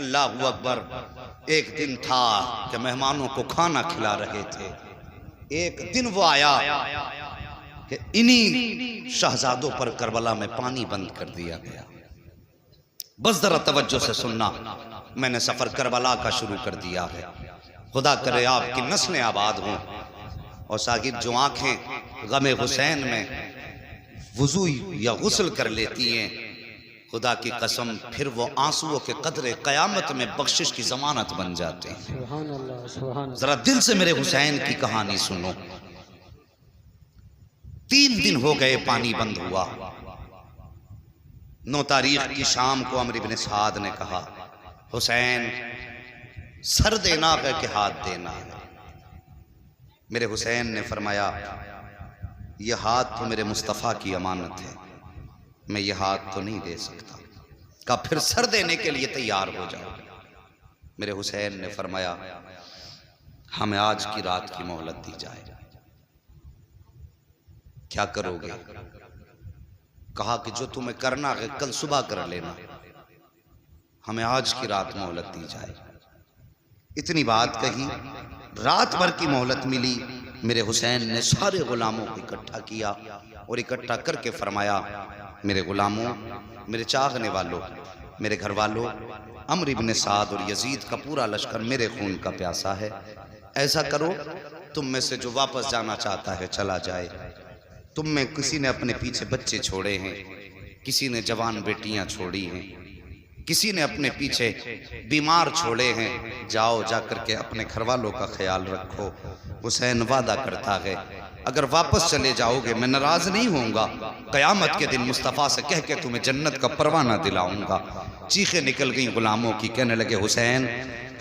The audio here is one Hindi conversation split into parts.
अल्लाहू अकबर। एक दिन था कि मेहमानों को खाना खिला रहे थे। एक दिन वो आया कि इन्हीं शहजादों पर करबला में पानी बंद कर दिया गया। बस जरा तवज्जो से सुनना, मैंने सफर करबला का शुरू कर दिया है। खुदा करे आपकी नस्लें आबाद हों और साहिब जो आंखें गमे हुसैन में वुजू या गुस्ल कर लेती हैं, खुदा की कसम फिर वो आंसुओं के कदरे कयामत में बख्शिश की जमानत बन जाते हैं। सुभान अल्लाह, सुभान अल्लाह। जरा दिल से मेरे हुसैन की कहानी सुनो। 3 दिन हो गए पानी बंद हुआ। 9 तारीख की शाम को अमर इब्न साद ने कहा, हुसैन सर देना है कि हाथ देना है? मेरे हुसैन ने फरमाया, यह हाथ तो मेरे मुस्तफ़ा की अमानत है, मैं ये हाथ तो नहीं दे सकता। कहा फिर सर देने के लिए तैयार हो जाओ। मेरे हुसैन ने फरमाया, हमें आज की रात की मोहलत दी जाए। क्या करोगे? कहा कि जो तुम्हें करना है कल सुबह कर लेना, हमें आज की रात मोहलत दी जाए। इतनी बात कही, रात भर की मोहलत मिली। मेरे हुसैन ने सारे गुलामों को इकट्ठा किया और इकट्ठा करके फरमाया, मेरे गुलामों, मेरे चाहने वालों, मेरे घर वालों, अमर इब्न साद और यजीद का पूरा लश्कर मेरे खून का प्यासा है। ऐसा करो, तुम में से जो वापस जाना चाहता है चला जाए। तुम में किसी ने अपने पीछे बच्चे छोड़े हैं, किसी ने जवान बेटियां छोड़ी हैं, किसी ने अपने पीछे बीमार छोड़े हैं। जाओ, जाकर के अपने घर वालों का ख्याल रखो। हुसैन वादा करता है, अगर वापस चले जाओगे मैं नाराज नहीं होऊंगा। कयामत के दिन मुस्तफ़ा से कह के तुम्हें जन्नत का परवाना दिलाऊंगा। चीखें निकल गई गुलामों की, कहने लगे, हुसैन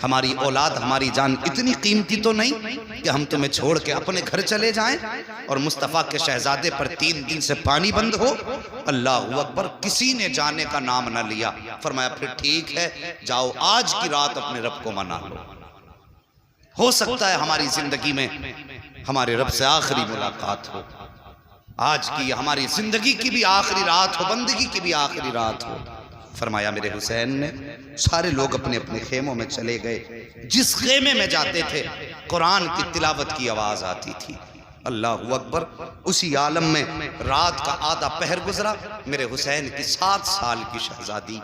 हमारी औलाद, हमारी जान इतनी कीमती तो नहीं कि हम तुम्हें छोड़ के अपने घर चले जाएं और मुस्तफ़ा के शहजादे पर 3 दिन से पानी बंद हो। अल्लाहू अकबर। किसी ने जाने का नाम न लिया। फरमाया फिर ठीक है, जाओ आज की रात अपने रब को मना लो। हो सकता है हमारी जिंदगी में हमारे रब से आखिरी मुलाकात हो। आज की हमारी जिंदगी की भी आखिरी रात हो, बंदगी की भी आखिरी रात हो। फरमाया मेरे हुसैन ने, सारे लोग अपने अपने खेमों में चले गए। जिस खेमे में जाते थे कुरान की तिलावत की आवाज आती थी। अल्लाहू अकबर। उसी आलम में रात का आधा पहर गुजरा। मेरे हुसैन की 7 साल की शहजादी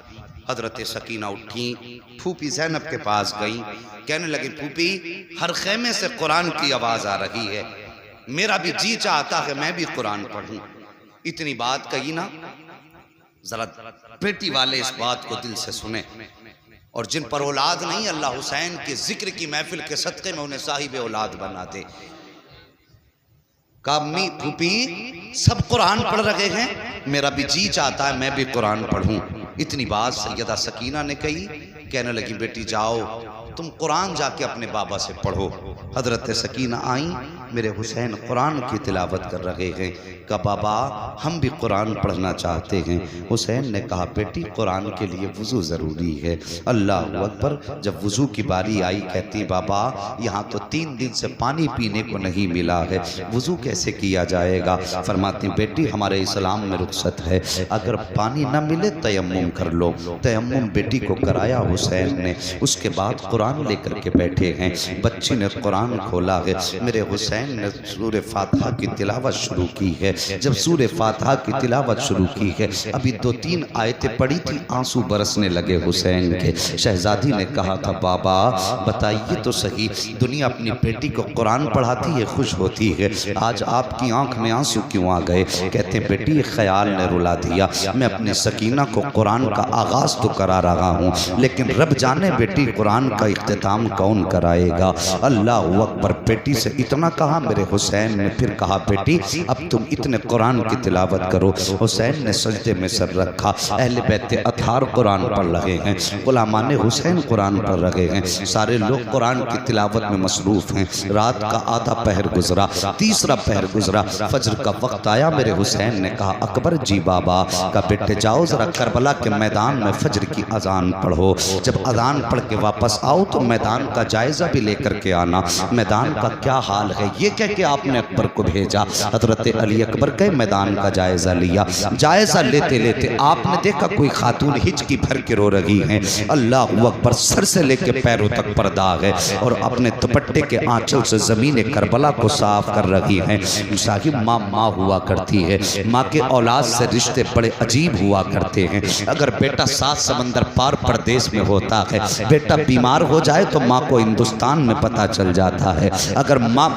हजरत सकीना उठी, फूफी ज़ैनब के पास गई, कहने लगी, फूफी हर खेमे से कुरान की आवाज आ रही है, मेरा भी जी चाहता है मैं भी कुरान पढ़ूं। इतनी बात कही ना, जरा बेटी वाले इस बात को दिल से सुने। और जिन पर औलाद नहीं, अल्लाह हुसैन के जिक्र की महफिल के सदक़े में उन्हें साहिब औलाद बना दे। कामी फूफी सब कुरान पढ़ रहे हैं, मेरा भी जी चाहता है मैं भी कुरान पढ़ूं। इतनी बात सैयदा सकीना ने कही। कहने लगी, बेटी जाओ तुम कुरान जाके अपने बाबा से पढ़ो। हजरत सकीना आई, मेरे हुसैन कुरान की तिलावत कर रहे हैं। कहा बाबा हम भी कुरान पढ़ना चाहते हैं। हुसैन ने कहा, बेटी कुरान के लिए वज़ू ज़रूरी है। अल्लाह अकबर। जब वज़ू की बारी आई, कहती बाबा यहाँ तो 3 दिन से पानी पीने को नहीं मिला है, वज़ू कैसे किया जाएगा? फरमाती, बेटी हमारे इस्लाम में रुख्सत है, अगर पानी न मिले तयम्मुम कर लो। तयम्मुम बेटी को कराया हुसैन ने। उसके बाद कुरान लेकर के बैठे हैं। बच्ची ने कुरान खोला है। मेरे हुसैन ने सूरह फातिहा की तिलावत शुरू की है। जब सूरह फातिहा की तिलावत शुरू की है, अभी 2-3 आयतें पढ़ी थी, आंसू बरसने लगे हुसैन के। शहजादी ने कहा था, बाबा बताइए तो सही, दुनिया अपनी बेटी को कुरान पढ़ाती है, खुश होती है, आज आपकी आंख में आंसू क्यों आ गए? कहते बेटी ख्याल ने रुला दिया, मैं अपनी सकीना को कुरान का आगाज तो करा रहा हूँ, लेकिन रब जाने बेटी कुरान का इख्तिताम कौन कराएगा? अल्लाह अकबर। बेटी से इतना कहा, मेरे हुसैन ने फिर कहा, बेटी अब तुम इतने कुरान की तिलावत करो। हुसैन ने सजदे में सर रखा। अहले बैत अतार कुरान पढ़ रहे हैं, गुलामान हुसैन कुरान पढ़ रहे हैं, सारे लोग कुरान की तिलावत में मसरूफ हैं। रात का आधा पहर गुजरा, तीसरा पहर गुजरा, फजर का वक्त आया। मेरे हुसैन ने कहा, अकबर जी बाबा का बेटे जाओ जरा करबला के मैदान में फजर की अजान पढ़ो। जब अजान पढ़ के वापस आओ तो मैदान का जायजा भी लेकर के आना, मैदान का क्या हाल है ये कह के आपने अकबर को भेजा। हजरत अली अकबर के मैदान का जायजा लिया। जायजा लेते लेते आपने देखा कोई खातून हिचकी भर के रो रही हैं। अल्लाह अकबर, सर से लेके पैरों तक पर्दा है और अपने दुपट्टे के आंचल से जमीन करबला को साफ कर रही हैं। साहिब माँ माँ हुआ करती है, माँ के औलाद से रिश्ते बड़े अजीब हुआ करते हैं। अगर बेटा 7 समंदर पार प्रदेश में होता है, बेटा बीमार हो जाए तो माँ को हिंदुस्तान में पता चल जाता है। अगर माँ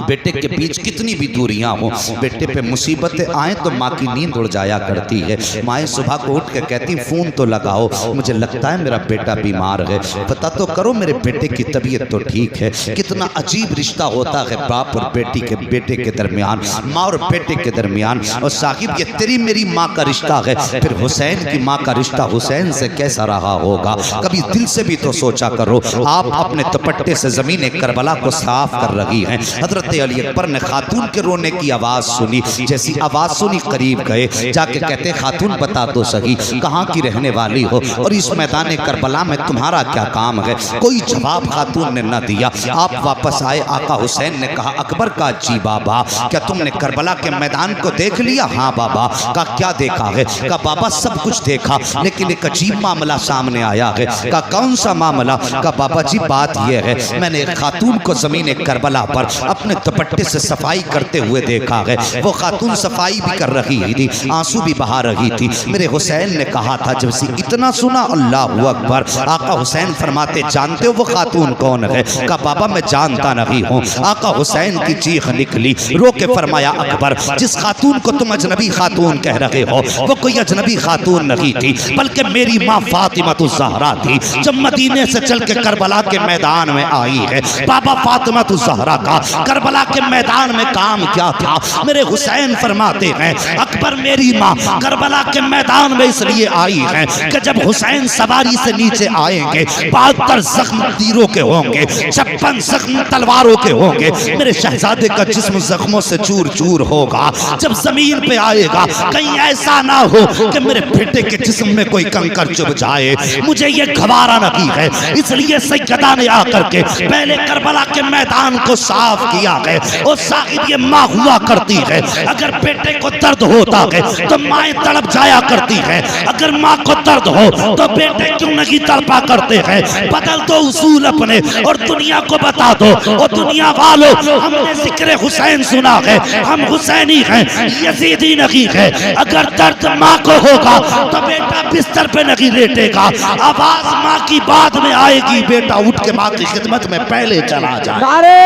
बेटे के बीच कितनी भी दूरियां हो, बेटे पे मुसीबतें आए तो माँ की नींद उड़ जाया करती है। माएँ सुबह को उठ के कहती फ़ोन तो लगाओ, मुझे लगता है मेरा बेटा बीमार है, पता तो करो मेरे बेटे की तबीयत तो ठीक है। कितना अजीब रिश्ता होता है बाप और बेटे के दरमियान, माँ और बेटे के दरमियान। और साहिब ये तेरी मेरी माँ का रिश्ता है, फिर हुसैन की माँ का रिश्ता हुसैन से कैसा रहा होगा? कभी दिल से भी तो सोचा करो। आप अपने दुपट्टे से ज़मीन करबला को साफ कर रही हैं। हजरत अली अकबर ने खातून के रोने की आवाज़ सुनी। जैसी आवाज़ सुनी करीब गए, जाके कहते खातून बता दो सही कहाँ की रहने वाली हो और इस मैदान करबला में तुम्हारा क्या काम है? कोई जवाब खातून ने न दिया। आप वापस आए, आका हुसैन ने कहा अकबर का जी बाबा, क्या तुमने करबला के मैदान को देख लिया? हाँ बाबा। का क्या देखा है? का बाबा सब कुछ देखा, लेकिन एक अजीब मामला सामने आया है। का कौन सा मामला? का बाबा जी बात यह है, मैंने एक खातून को जमीन करबला पर अपने दुपट्टे से सफाई करते हुए देखा है। वो खातून सफाई भी कर रही थी, आंसू भी बहा रही थी। मेरे हुसैन ने कहा था, जब से इतना सुना अल्लाह अकबर, आका हुसैन फरमाते जानते हो वो खातून कौन है? का बाबा मैं जानता नहीं हूँ। आका हुसैन की चीख निकली, रो के फरमाया अकबर, जिस खातून को तुम अजनबी खातून कह रहे हो वो कोई अजनबी खातून नहीं थी, बल्कि मेरी माँ फातिमा तो ज़हरा थी। जब मदीने से चल के करबला के मैदान में आई है, बाबा फातिमा तो ज़हरा का करबला के मैदान में काम क्या था? मेरे हुसैन फरमाते हैं अकबर मेरी माँ करबला के मैदान में इसलिए आई है कि जब हुसैन सवारी से नीचे आएंगे 72 जख्म तीरों के होंगे, 56 जख्म तलवारों के होंगे। मेरे शहजादे का जिस्म जख्मों से चूर चूर होगा। जब जमीन पे आएगा कहीं ऐसा ना हो कि मेरे बेटे के जिस्म में कोई कंकर चुभ जाए। मुझे ये गवारा नहीं है, इसलिए सैयदा ने आकर के पहले करबला के मैदान को साफ किया है। और साहिब ये माँ हुआ करती है, अगर बेटे को दर्द होता है तो माएँ तड़प जाया करती है। अगर माँ को दर्द हो तो बेटे क्यों नहीं तड़पा करते हैं? बदल दो उसूल अपने और दुनिया को बता दो। और दुनिया वालों, हमने जिक्र हुसैन सुना है, हम हुसैनी हैं, यजीदी नहीं है। अगर दर्द माँ को होगा तो बेटा बिस्तर पे नहीं लेटेगा, आवाज माँ की बाद में आएगी, बेटा उठ के माँ की खिदमत में पहले चला जाए। नारे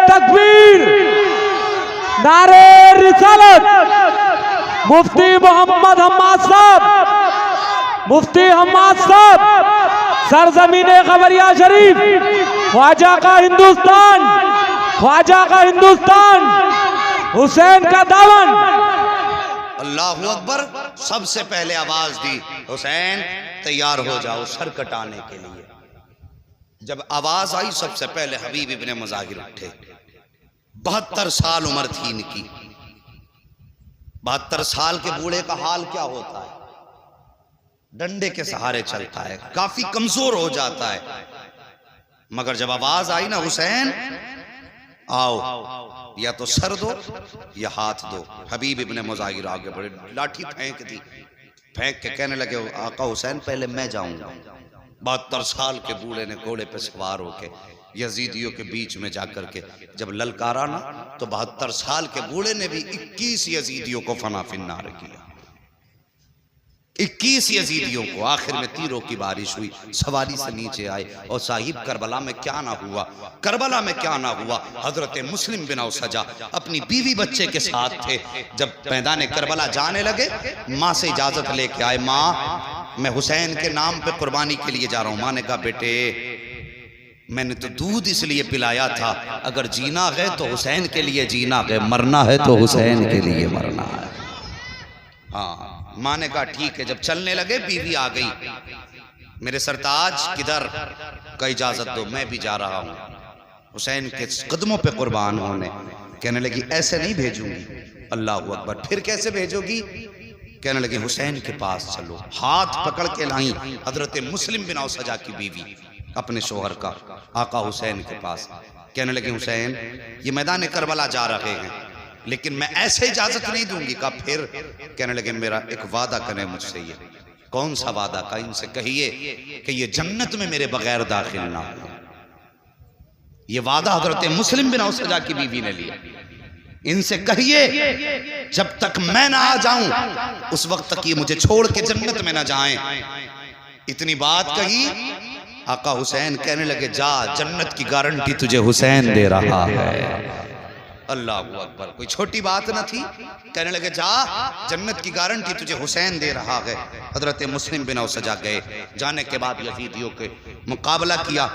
तकबीर, नारे रिसालत। मुफ्ती मोहम्मद हम्माद साहब, मुफ्ती हम्माद साहब, सरजमीने खबरिया शरीफ, ख्वाजा का हिंदुस्तान, ख्वाजा का हिंदुस्तान, हुसैन का दामन। अल्लाहु अकबर। सबसे पहले आवाज दी, हुसैन तैयार हो जाओ सर कटाने के लिए। जब आवाज आई सबसे पहले हबीब इब्ने मुजाहिर उठे। 72 साल उम्र थी इनकी। 72 साल के बूढ़े का हाल क्या होता है? डंडे के सहारे चलता है, काफी कमजोर हो जाता है। मगर जब आवाज आई ना हुसैन आओ, या तो सर दो या हाथ दो। हबीब इब्ने मुजाहिर आगे बढ़े, लाठी फेंक दी, फेंक के कहने लगे आका हुसैन पहले मैं जाऊंगा। 72 साल के बूढ़े ने घोड़े पे सवार होके यजीदियों के बीच में जाकर के जब ललकारा ना, तो 72 साल के बूढ़े ने भी 21 यजीदियों को फना फिन्नार किया। 21 यजीदियों को। आखिर में तीरों की बारिश हुई, सवारी से नीचे आए। और साहिब करबला में क्या ना हुआ, करबला में क्या ना हुआ। हजरत मुस्लिम बिन औसजा अपनी बीवी बच्चे के साथ थे। जब मैदान करबला जाने लगे, माँ से इजाजत लेके आए, माँ मैं हुसैन के नाम पे कुर्बानी के लिए जा रहा हूँ। माँ ने कहा बेटे मैंने तो दूध इसलिए पिलाया था, अगर जीना है तो हुसैन के लिए जीना है, मरना है तो हुसैन के लिए मरना है। हाँ, माँ ने कहा ठीक है। जब चलने लगे बीवी आ गई, मेरे सरताज किधर? का इजाजत दो मैं भी जा रहा हूँ हुसैन के कदमों पे कुर्बान होने। कहने लगी ऐसे नहीं भेजूंगी। अल्लाह अकबर। फिर कैसे भेजोगी? कहने लगी हुसैन के पास चलो। हाथ पकड़ के लाई हजरत मुस्लिम बिन औसजा की बीवी अपने शोहर का, आका हुसैन के पास। कहने लगे हुसैन ये मैदान करबला जा रहे हैं, लेकिन मैं ऐसे इजाजत नहीं दूंगी। कहा फिर? कहने लगे मेरा एक वादा करें मुझसे। ये कौन सा वादा? का इनसे कहिए कि ये जन्नत में मेरे बगैर दाखिल ना हो। ये वादा हजरत मुस्लिम बिन औसजा की बीवी ने लिया। इनसे कहिए जब तक मैं ना आ जाऊं उस वक्त तक ये मुझे छोड़ के जन्नत में ना जाएं। इतनी बात कही, आका हुसैन कहने लगे जा, जन्नत की गारंटी तुझे हुसैन दे रहा है। अल्लाह अकबर, कोई छोटी बात न थी। कहने लगे जा, जन्नत की गारंटी तुझे हुसैन दे रहा है। हजरत मुस्लिम बिन औसजा गए। जाने के बाद यजीदियों के मुकाबला किया।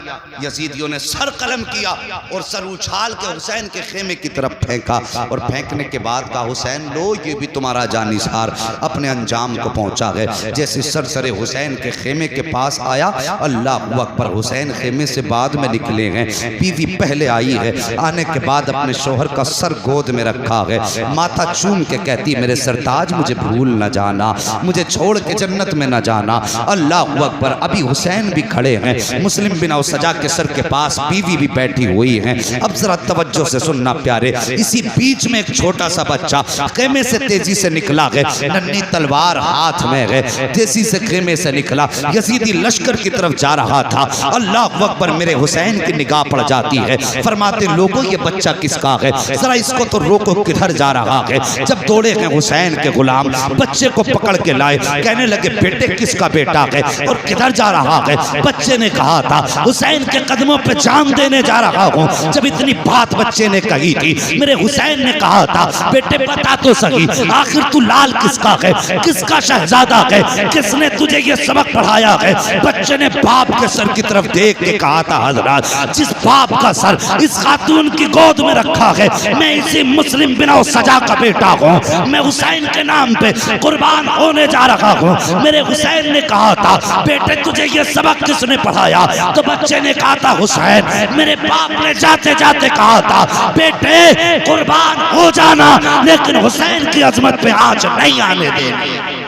यजीदियों ने सर कलम किया और सर उछाल के हुसैन के खेमे की तरफ फेंका और फेंकने के बाद कहा हुसैन लो ये भी तुम्हारा जानिसार अपने अंजाम को पहुंचा है। जैसे सर सरे हुसैन के खेमे के पास आया, अल्लाह अकबर, हुसैन खेमे से बाद में निकले हैं। बीवी पहले आई है। आने के बाद अपने शोहर का सर गोद में रखा है। माथा चूम के कहती मेरे सरताज मुझे भूल न जाना, मुझे छोड़ के जन्नत में न जाना। अल्लाह अकबर। अभी हुसैन भी खड़े हैं। मुस्लिम बिन औसजा के सर के पास बीवी भी बैठी हुई है। अब जरा तवज्जो से सुनना प्यारे। इसी बीच में एक छोटा सा बच्चा खेमे से तेजी से निकला है, नन्ही तलवार हाथ में है, तेजी से खेमे से निकला, यजीदी लश्कर की तरफ जा रहा था। अल्लाह अकबर। मेरे हुसैन की निगाह पड़ जाती है। फरमाते लोगों ये बच्चा किसका है, जरा इसको तो रोको, किधर जा रहा है। जब दौड़े हैं हुसैन के गुलाम, बच्चे को पकड़ के लाए। कहने लगे बेटे किसका बेटा है और किधर जा रहा है। बच्चे ने कहा था हुसैन के कदमों पे जान देने जा रहा हूँ। जब इतनी बात बच्चे ने कही थी, मेरे हुसैन ने कहा था बेटे बता तो सही आखिर तू लाल किसका है, किसका शहजादा है, किसने तुझे ये सबक पढ़ाया है। बच्चे ने बाप के सर की तरफ देख के कहा था हजरत जिस बाप का सर इस खातून की गोद में रखा है मैं इसी मुस्लिम बिन औसजा का बेटा हूँ। मैं हुसैन के नाम पे कुर्बान होने जा रहा हूँ। मेरे हुसैन ने कहा था बेटे तुझे ये सबक किसने पढ़ाया। तो बच्चे ने कहा था हुसैन मेरे बाप ने जाते जाते कहा था बेटे कुर्बान हो जाना, लेकिन हुसैन की अजमत पे आंच नहीं आने देनी।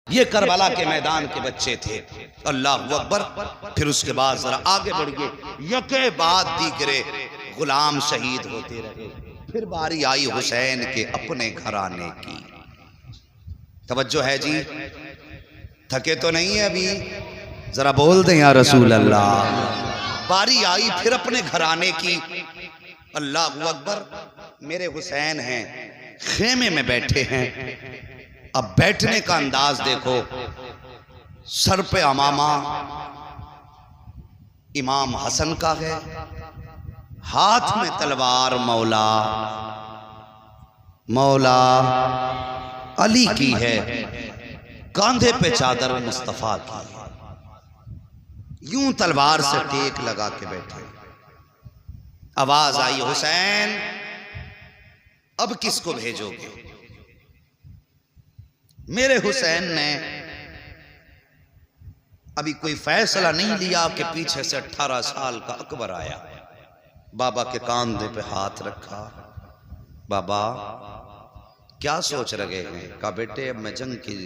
ये करबला के मैदान के बच्चे थे। अल्लाह अकबर। फिर उसके बाद जरा आगे बढ़ गए, यके बाद दीगरे गुलाम शहीद होते रहे। फिर बारी आई हुसैन के अपने घराने की। तवज्जो है जी, थके तो नहीं है अभी, जरा बोल दें या रसूल अल्लाह। बारी आई फिर अपने घराने की। अल्लाह अकबर। मेरे हुसैन हैं, खेमे में बैठे हैं। अब बैठने का अंदाज देखो, सर पे अमामा इमाम हसन का है, हाथ में तलवार मौला मौला अली की है, कांधे पे चादर मुस्तफा की है। यूं तलवार से टेक लगा के बैठे। आवाज आई हुसैन अब किसको भेजोगे। मेरे हुसैन ने अभी कोई फैसला नहीं लिया कि पीछे से 18 साल का अकबर आया। बाबा के कांधे पे हाथ रखा। बाबा क्या सोच रहे हैं। कहा बेटे अब मैं जंग की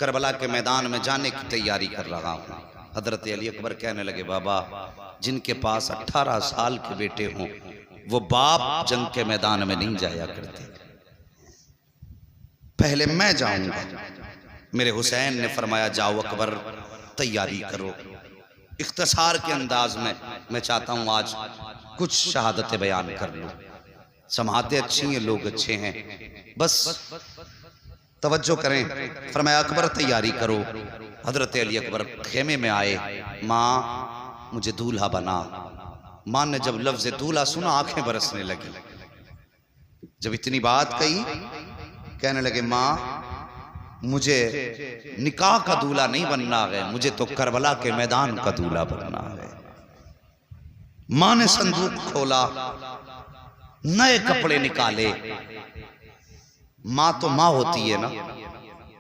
करबला के मैदान में जाने की तैयारी कर रहा हूँ। हजरत अली अकबर कहने लगे बाबा जिनके पास 18 साल के बेटे हों वो बाप जंग के मैदान में नहीं जाया करते, पहले मैं जाऊंगा। मेरे हुसैन ने फरमाया जाओ अकबर तैयारी करो। इख्तिसार के अंदाज में मैं चाहता हूं आज कुछ शहादतें बयान कर लूं। समातें अच्छी हैं, लोग अच्छे हैं, बस तवज्जो करें। फरमाया अकबर तैयारी करो। हजरत अली अकबर खेमे में आए। माँ मुझे दूल्हा बना। माँ ने जब लफ्ज़ दूल्हा सुना आंखें बरसने लगी। जब इतनी बात कही कहने लगे माँ मुझे निकाह का दूल्हा नहीं बनना है, मुझे तो करबला के मैदान का दूल्हा बनना है। माँ ने संदूक खोला, नए कपड़े निकाले। माँ तो माँ होती है ना,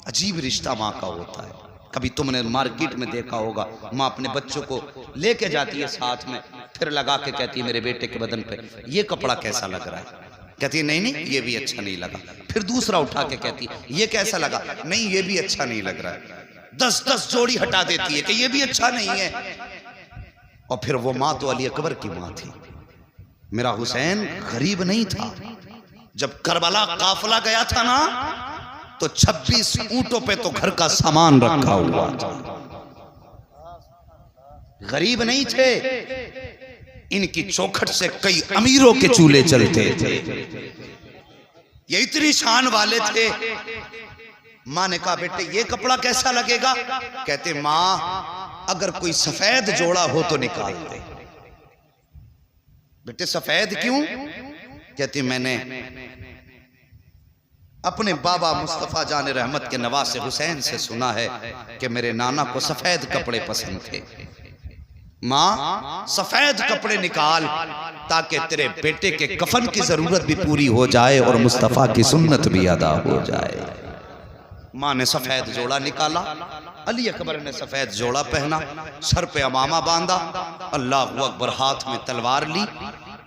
अजीब रिश्ता माँ का होता है। कभी तुमने मार्केट में देखा होगा, माँ अपने बच्चों को लेके जाती है साथ में, फिर लगा के कहती है मेरे बेटे के बदन पे ये कपड़ा कैसा लग रहा है। कहती है नहीं नहीं ये भी अच्छा नहीं लगा। फिर दूसरा उठा के कहती है ये कैसा लगा, नहीं ये भी अच्छा नहीं लग रहा है। 10-10 जोड़ी हटा देती है कि ये भी अच्छा नहीं है। और फिर वो माँ तो अली अकबर की माँ थी, मेरा हुसैन गरीब नहीं था। जब करबला काफिला गया था ना, तो 26 ऊंटों पे तो घर का सामान रखा हुआ था। गरीब नहीं थे। इनकी चौखट से कई अमीरों के चूल्हे चलते थे। ये इतनी शान वाले थे। माँ ने कहा बेटे ये कपड़ा कैसा लगेगा? कहते माँ अगर कोई सफेद जोड़ा हो तो निकाल दे। बेटे सफेद क्यों? कहती मैंने अपने बाबा मुस्तफा जान रहमत के नवासे हुसैन से सुना है कि मेरे नाना को सफेद कपड़े पसंद थे। माँ सफेद कपड़े निकाल ताकि तेरे बेटे के कफन की जरूरत भी पूरी हो जाए और मुस्तफा की सुन्नत भी अदा हो जाए। माँ ने सफेद जोड़ा निकाला। अली अकबर ने सफेद जोड़ा पहना, सर पे अमामा बांधा, अल्लाह अकबर हाथ में तलवार ली।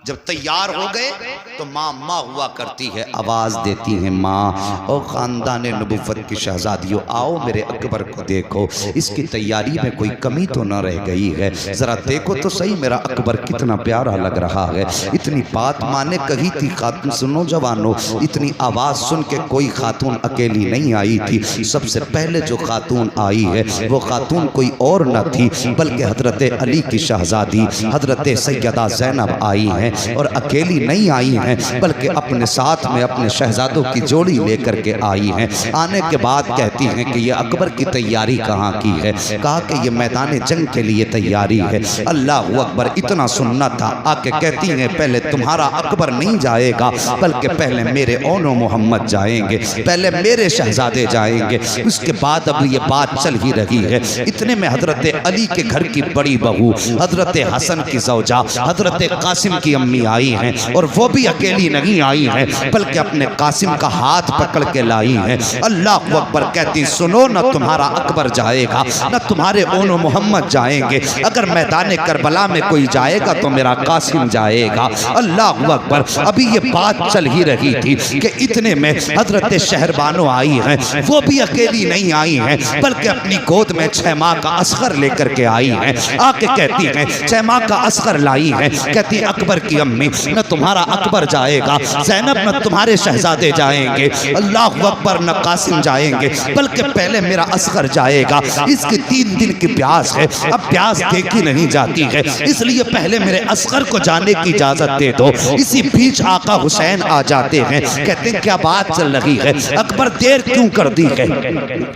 जब तैयार हो गए तो माँ माँ हुआ करती है, आवाज देती है माँ और खानदान नबुव्वत की शहजादियों आओ मेरे अकबर को देखो, इसकी तैयारी में कोई कमी तो न रह गई है, जरा देखो तो सही मेरा अकबर कितना प्यारा लग रहा है। इतनी बात माँ ने कही थी। खातून सुनो जवानों, इतनी आवाज सुन के कोई खातून अकेली नहीं आई थी। सबसे पहले जो खातून आई है वो खातून कोई और न थी बल्कि हजरत अली की शहजादी हजरत सैयदा ज़ैनब आई हैं। और अकेली नहीं आई हैं बल्कि अपने साथ में अपने शहजादों की जोड़ी लेकर के आई हैं। आने के बाद कहती हैं कि ये अकबर की तैयारी कहाँ की है? कहा कि ये मैदान जंग के लिए तैयारी है। अल्लाह अकबर इतना सुनना था। आके कहती हैं पहले तुम्हारा अकबर नहीं जाएगा बल्कि पहले मेरे ओनो मोहम्मद जाएंगे, पहले मेरे शहजादे जाएंगे, उसके बाद अब ये बात चल ही रही है। इतने में हजरत अली के घर की बड़ी बहू हजरत हसन की ज़ौजा हजरत कासिम की अम्मी आई हैं और वो भी अकेली नहीं आई हैं बल्कि अपने कासिम का हाथ पकड़ के लाई हैं। अल्लाह अकबर कहती सुनो न तुम्हारा अकबर जाएगा न तुम्हारे ओनो मोहम्मद जाएंगे, अगर मैदान करबला में कोई जाएगा तो मेरा कासिम जाएगा। अल्लाह अकबर अभी ये बात चल ही रही थी कि इतने में हजरत शहरबानो आई हैं। वो भी अकेली नहीं आई हैं बल्कि अपनी गोद में 6 माह का असगर लेकर के आई हैं। आके कहती हैं 6 माह का असगर लाई हैं। कहती अकबर की अम्मी न तुम्हारा अकबर जाएगा, ज़ैनब न तुम्हारे शहजादे जाएंगे, अल्लाह अकबर न कासिम जाएंगे बल्कि पहले मेरा असगर जाएगा। इसकी 3 दिन की प्यास है, अब प्यास देखी नहीं जाती है, इसलिए पहले मेरे असगर को जाने की इजाजत दे दो। इसी बीच आका हुसैन आ जाते हैं। कहते हैं क्या बात चल रही है? अकबर देर क्यों कर दी है?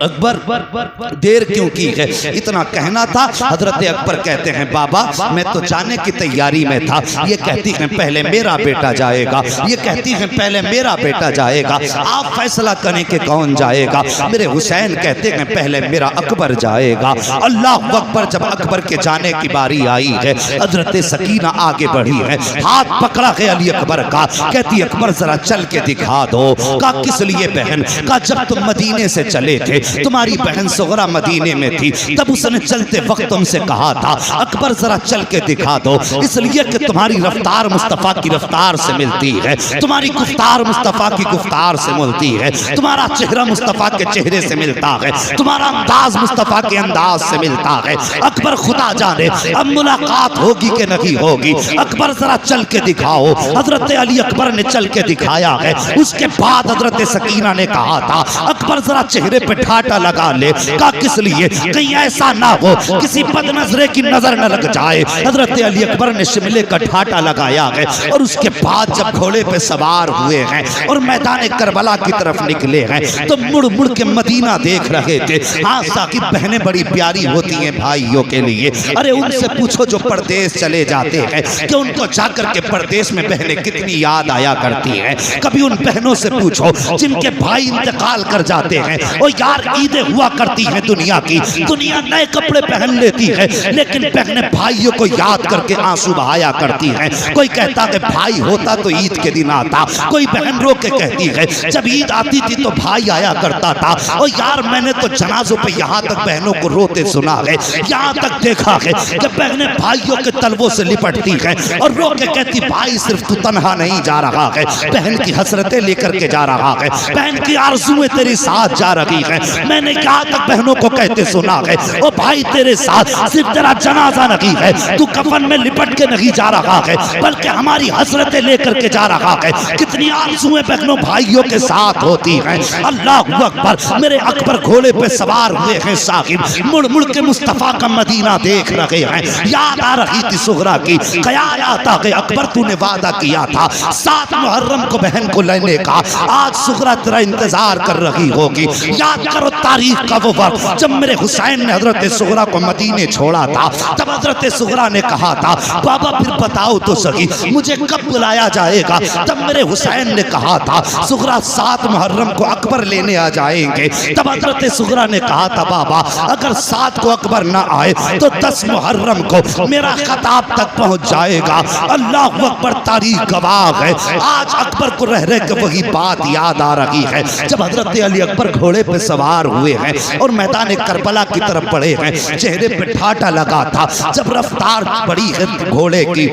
अकबर देर क्यों की है? इतना कहना था। हजरत अकबर कहते हैं बाबा मैं तो जाने की तैयारी में था। ये कहती हैं पहले मेरा बेटा जाएगा, ये कहती हैं पहले मेरा बेटा जाएगा, आप फैसला करें कि कौन जाएगा। मेरे हुसैन कहते हैं पहले मेरा अकबर जाएगा। अल्लाह अकबर जब अकबर के जाने की बारी आई है हजरत सकीना आगे बढ़ी है, हाथ पकड़ा है अली अकबर का। कहती अकबर जरा चल के दिखा दो। का किस लिए बहन? का जब तुम मदीने से चले थे तुम्हारी बहन सुगरा मदीने में थी, तब उसने चलते वक्त तुमसे कहा था अकबर जरा चल के दिखा दो, इसलिए कि तुम्हारी रफ्तार मुस्तफा की रफ्तार से मिलती है, तुम्हारी गुफ्तार मुस्तफा की गुफ्तार से मिलती है, तुम्हारा चेहरा मुस्तफा के चेहरे से मिलता है, तुम्हारा अंदाज मुस्तफा के अंदाज से मिलता है। अकबर खुदा जाने अब मुलाकात होगी कि नहीं होगी। अकबर जरा चल के दिखाओ। हजरत अली अकबर ने चल के दिखाया है। उसके बाद हजरत सकीना ने कहा था अकबर जरा चेहरे पे ठाटा लगा ले। का किस लिए? कहीं ऐसा ना हो किसी बदनजरे की नजर न लग जाए। हजरत अली अकबर ने शिमले का ठाटा लगाया है और उसके बाद जब घोड़े पे सवार हुए हैं और मैदान करबला की तरफ निकले हैं तो मुड़ मुड़ के मदीना देख रहे थे। हाँ साकिब बहनें बड़ी प्यारी होती हैं भाइयों के लिए। अरे उनसे पूछो जो परदेश चले जाते हैं कि उनको जाकर के परदेश में बहनें कितनी याद आया करती हैं। कभी उन बहनों से पूछो जिनके भाई इंतकाल कर जाते हैं। और यार ईदें हुआ करती हैं दुनिया की, दुनिया नए कपड़े पहन लेती है लेकिन बहनें भाइयों को याद करके आंसू बहाया करती हैं। कोई कहता है भाई होता तो ईद के दिन आता, कोई बहन रो के कहती है जब ईद आती थी तो भाई आया करता था। और यार मैंने तो जनाजों पे यहाँ तक बहनों को रोते सुना है, यहाँ तक देखा है कि बहनें भाइयों के तलवों से लिपटती हैं और रो के कहती भाई सिर्फ तू तन्हा नहीं जा रहा है, बहन की हसरतें लेकर के जा रहा है, बहन की आरज़ुएं तेरे साथ जा रही है। मैंने यहाँ तक बहनों को कहते सुना है ओ भाई तेरे साथ सिर्फ तेरा जनाजा नहीं है, तू कफन में लिपट के नहीं जा रहा है, बल्कि हमारी हसरतें लेकर के जा रहा है। कितनी आरज़ुएं बहनों भाइयों के साथ होती हैं। अल्लाह अकबर, मेरे अकबर घोड़े पे सवार हुए हैं साहिब, मुड़ मुड़ के मुस्तफ़ा का मदीना देख रहे हैं। याद आ रही थी सुगरा की, ख्याल आता है अकबर तूने वादा किया था 7 मुहर्रम को बहन को लेने का, आज सुगरा तेरा इंतजार कर रही होगी। याद करो तारीख का वो वक्त जब मेरे हुसैन ने हजरत सुगरा को मदीने छोड़ा था। तब हजरत सुगरा ने कहा था बाबा फिर बताओ तो सही मुझे कब बुलाया जाएगा। तब मेरे हुसैन ने कहा था सुगरा 7 मुहर्रम को अकबर लेने आ जाएंगे। तब हजरत सुगरा ने कहा था बाबा अगर 7 को अकबर ना आए तो 10 मुहर्रम को मेरा खताब तक पहुंच जाएगा। अल्लाह अकबर, तारीख गवाह है। आज अकबर को रह रह के वही बात याद आ रही है जब हजरत अली अकबर घोड़े पे सवार हुए हैं और मैदान करबला की तरफ बढ़े हैं। चेहरे पे ठाटा लगा था। जब रफ्तार बढ़ी है घोड़े की,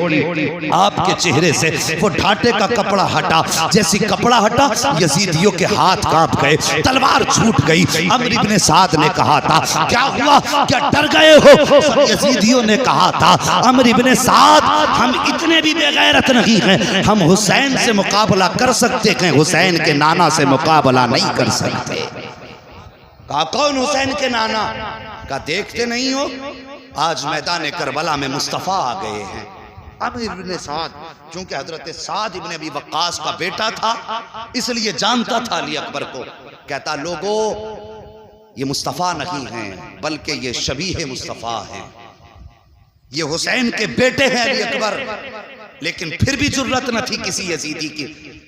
आपके चेहरे से वो ठाटे का कपड़ा हटा। जैसी कपड़ा हटा यजीदियों के हाथ कांप गए, तलवार छूट गई। अमर इब्ने साद ने कहा था क्या हुआ, क्या डर गए हो? यजीदियों ने कहा था अमर इब्ने साद हम इतने भी बेगैरत नहीं हैं, हम हुसैन से मुकाबला कर सकते हैं, हुसैन के नाना से मुकाबला नहीं कर सकते। कहा कौन हुसैन के नाना? कहा देखते नहीं हो आज मैदान करबला में मुस्तफ़ा आ गए हैं। अमर इब्ने साद चूंकि हजरत साद इब्ने अबी वक्कास का बेटा था इसलिए जानता था अली अकबर को। कहता लोगों ये मुस्तफ़ा नहीं हैं बल्कि ये शबीह मुस्तफ़ा हैं, ये हुसैन के बेटे हैं अली अकबर। लेकिन फिर भी जुर्रत न थी किसी यजीदी की।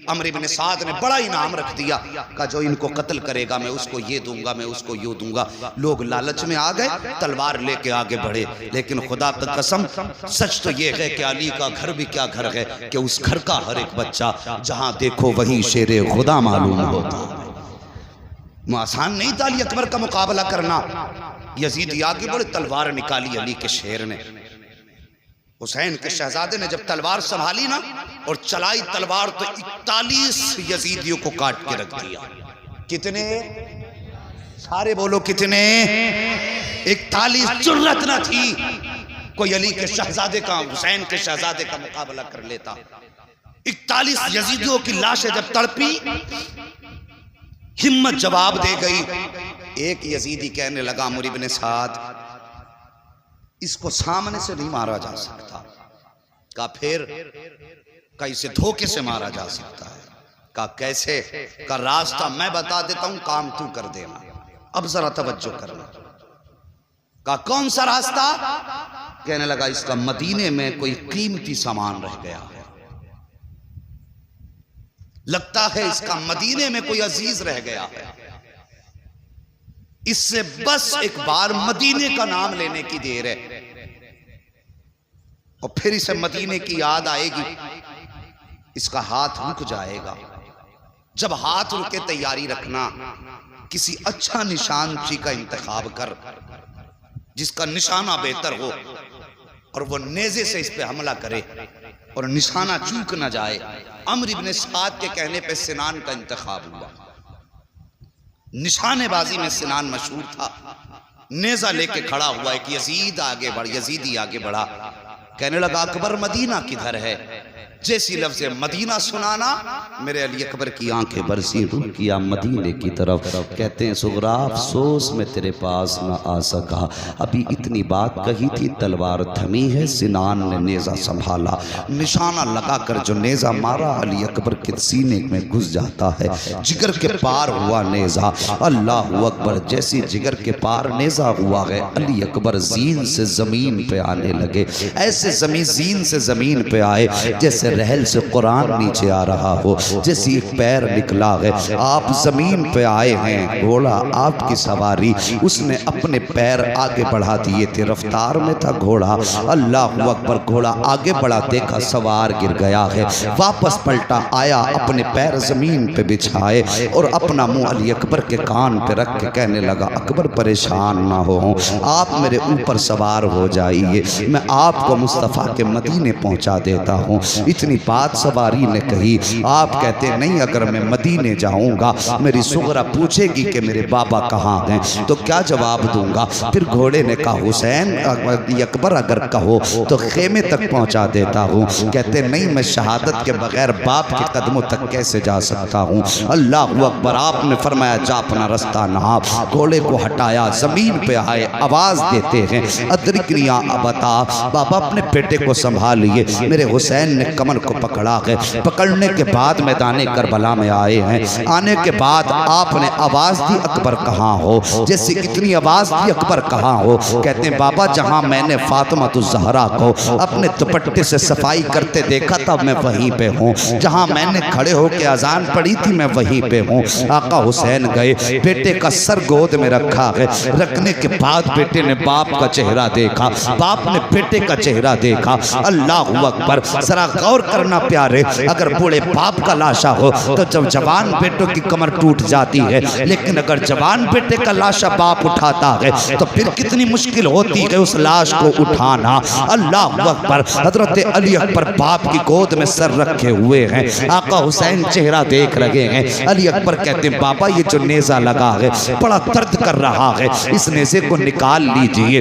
अमर इब्ने साद ने बड़ा इनाम रख दिया, कहा जो इनको कत्ल करेगा मैं उसको ये दूंगा, मैं उसको ये दूंगा। लोग लालच में आ गए, तलवार लेके आगे बढ़े। लेकिन खुदा की कसम सच तो ये है कि अली का घर भी क्या घर है कि उस घर का हर एक बच्चा जहां देखो वहीं शेरे खुदा मालूम होता। आसान नहीं था अली अकबर का मुकाबला करना। यजीदी आगे बढ़े, तलवार निकाली अली के शेर ने। हुसैन के शहजादे ने जब तलवार संभाली ना और चलाई तलवार तो 41 यजीदियों को काट के रख दिया। कितने? सारे बोलो कितने? 41। जुर्रत न थी कोई अली के शहजादे का, हुसैन के शहजादे का मुकाबला कर लेता। 41 यजीदियों की लाशें जब तड़पी, हिम्मत जवाब दे गई। एक यजीदी कहने लगा अमर इब्ने साद इसको सामने से नहीं मारा जा सकता। कहा फिर? कहा इसे धोखे से मारा जा सकता है। कहा कैसे? का रास्ता मैं बता देता हूं, काम तू कर देना। अब जरा तवज्जो करना। कहा कौन सा रास्ता? कहने लगा इसका मदीने में कोई कीमती सामान रह गया है, लगता है इसका मदीने में कोई अजीज रह गया है, इससे बस एक बार मदीने का नाम लेने की देर है और फिर इसे मदीने की याद आएगी, इसका हाथ रुक जाएगा। जब हाथ रुके तैयारी रखना, किसी अच्छा निशान ची का इंतखाब कर जिसका निशाना बेहतर हो और वो नेज़े से इस पे हमला करे और निशाना चूक ना जाए। अमर इब्ने साद के कहने पे सिनान का इंतखाब हुआ। निशानेबाजी में सिनान मशहूर था। नेजा लेके खड़ा हुआ, एक यजीद आगे बढ़, यजीदी आगे बढ़ा, कहने लगा अकबर मदीना किधर है? जैसी लफ्ज़ मदीना सुनाना मेरे अली अकबर की आंखें बरसी, रुक किया मदीने की तरफ। कहते हैं सुगरा अफसोस में तेरे पास न आ सका, अभी इतनी बात कही थी, तलवार थमी है, सिनान ने नेज़ा संभाला, निशाना लगाकर जो नेज़ा मारा अली अकबर के सीने में घुस जाता है, जिगर के पार हुआ नेज़ा। अल्लाह अकबर, जैसी जिगर के पार नेज़ा हुआ है अली अकबर जीन से ज़मीन पे आने लगे। ऐसे जीन से ज़मीन पे आए जैसे रहल से कुरान नीचे आ रहा हो, जैसी एक पैर निकला है। आप जमीन पे आए हैं, घोड़ा आपकी सवारी, उसने अपने पैर आगे बढ़ा दिए थे, रफ्तार में था घोड़ा। अल्लाह अकबर, घोड़ा आगे बढ़ा, देखा सवार गिर गया है, वापस पलटा, आया, अपने पैर जमीन पे बिछाए और अपना मुंह अली अकबर के कान पे रख के कहने लगा अकबर परेशान ना हो, आप मेरे ऊपर सवार हो जाइए, मैं आपको मुस्तफ़ा के मदीने पहुंचा देता हूँ। इतनी बात सवारी ने कही। आप कहते नहीं अगर मैं मदीने जाऊंगा मेरी सुगरा पूछेगी कि मेरे बाबा कहाँ हैं तो क्या जवाब दूंगा। फिर घोड़े ने कहा हुसैन अकबर अगर कहो तो खेमे तक पहुंचा देता हूँ। कहते नहीं मैं शहादत के बगैर बाप के कदमों तक कैसे जा सकता हूँ। अल्लाह अकबर। आपने फरमाया जा अपना रास्ता नाप। घोड़े को हटाया, जमीन पे आए, आवाज देते हैं अदरिकनिया अबता। बाबा अपने बेटे को संभालिए। मेरे हुसैन ने कमर को पकड़ा है। पकड़ने के बाद मैदान करबला में आए हैं। आने के बाद आपने आवाज दी अकबर कहाँ हो। जैसे कितनी आवाज दी अकबर कहाँ हो। कहते हैं बाबा जहाँ मैंने फातिमा ज़हरा को अपने दुपट्टे से सफाई करते देखा तब मैं वहीं पे हूँ। जहाँ मैंने खड़े होकर अजान पढ़ी थी मैं वहीं पे हूँ। आका हुसैन गए, बेटे का सर गोद में रखा है। रखने के बाद बेटे ने बाप का चेहरा देखा, बाप ने बेटे का चेहरा देखा। अल्लाह अकबर। जरा गौर करना प्यारे, अगर बूढ़े बाप का लाशा हो तो जब जवान बेटों की कमर टूट जाती है, लेकिन अगर जवान बेटे का लाशा बाप उठाता है तो फिर कितनी मुश्किल होती है उस लाश को उठाना। अल्लाह अकबर। हजरत अली अकबर बाप की गोद में सर रखे हुए हैं। आका हुसैन चेहरा देख रहे हैं। अली अकबर कहते हैं बाबा ये जो नेजा लगा है बड़ा दर्द कर रहा है, इस नेजे को निकाल लीजिए,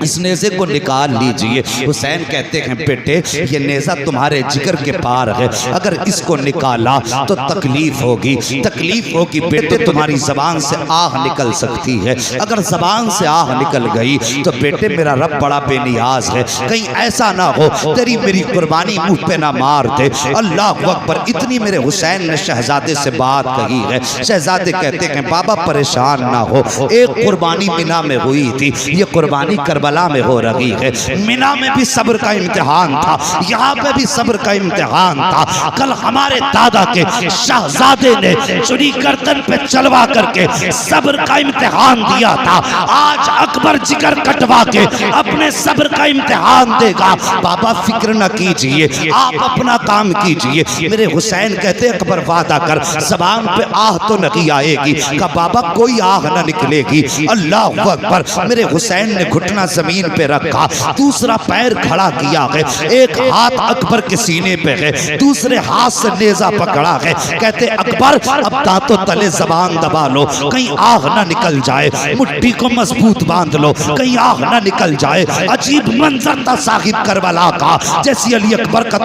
इस नेजे को निकाल लीजिए। हुसैन कहते हैं बेटे ये नेजा तुम्हारे जिगर के पार है, अगर इसको निकाला तो तकलीफ होगी, तकलीफ होगी बेटे, तुम्हारी जबान से आह निकल सकती है। अगर जबान से आह निकल गई तो बेटे मेरा रब बड़ा बेनियाज है, कहीं ऐसा ना हो तेरी मेरी कुर्बानी मुंह पे ना मार दे। अल्लाह अकबर। इतनी मेरे हुसैन ने शहजादे से बात कही है। शहजादे कहते हैं बाबा परेशान ना हो, एक कुर्बानी मिना में हुई थी, ये कुर्बानी करबला में हो रही है। मिना में भी सब्र का इम्तिहान था, यहाँ पे भी सब्र का इम्तिहान था। कल हमारे दादा के शहजादे ने चुरी गर्दन पे चलवा करके सब्र का इम्तिहान दिया था। आज अकबर जिगर कटवा के अपने सब्र का इम्तिहान देगा। बाबा फिक्र न कीजिए, आप अपना काम कीजिए। मेरे हुसैन कहते अकबर वादा कर जबान पे आह तो नहीं आएगी। का बाबा कोई आह न निकलेगी। अल्लाह अकबर। मेरे हुसैन ने घुटना जमीन पे रखा, दूसरा पैर खड़ा किया है, एक हाथ अकबर के सीने पे है, दूसरे हाथ से नेजा पकड़ा है। कहते अकबर अब दांतों तले जबान दबा लो, कहीं आह न निकल जाए, मुट्ठी को मजबूत बांध लो, कहीं आह न निकल जाए। अजीब मंजर था साहिब करबला का। जैसे अली अकबर का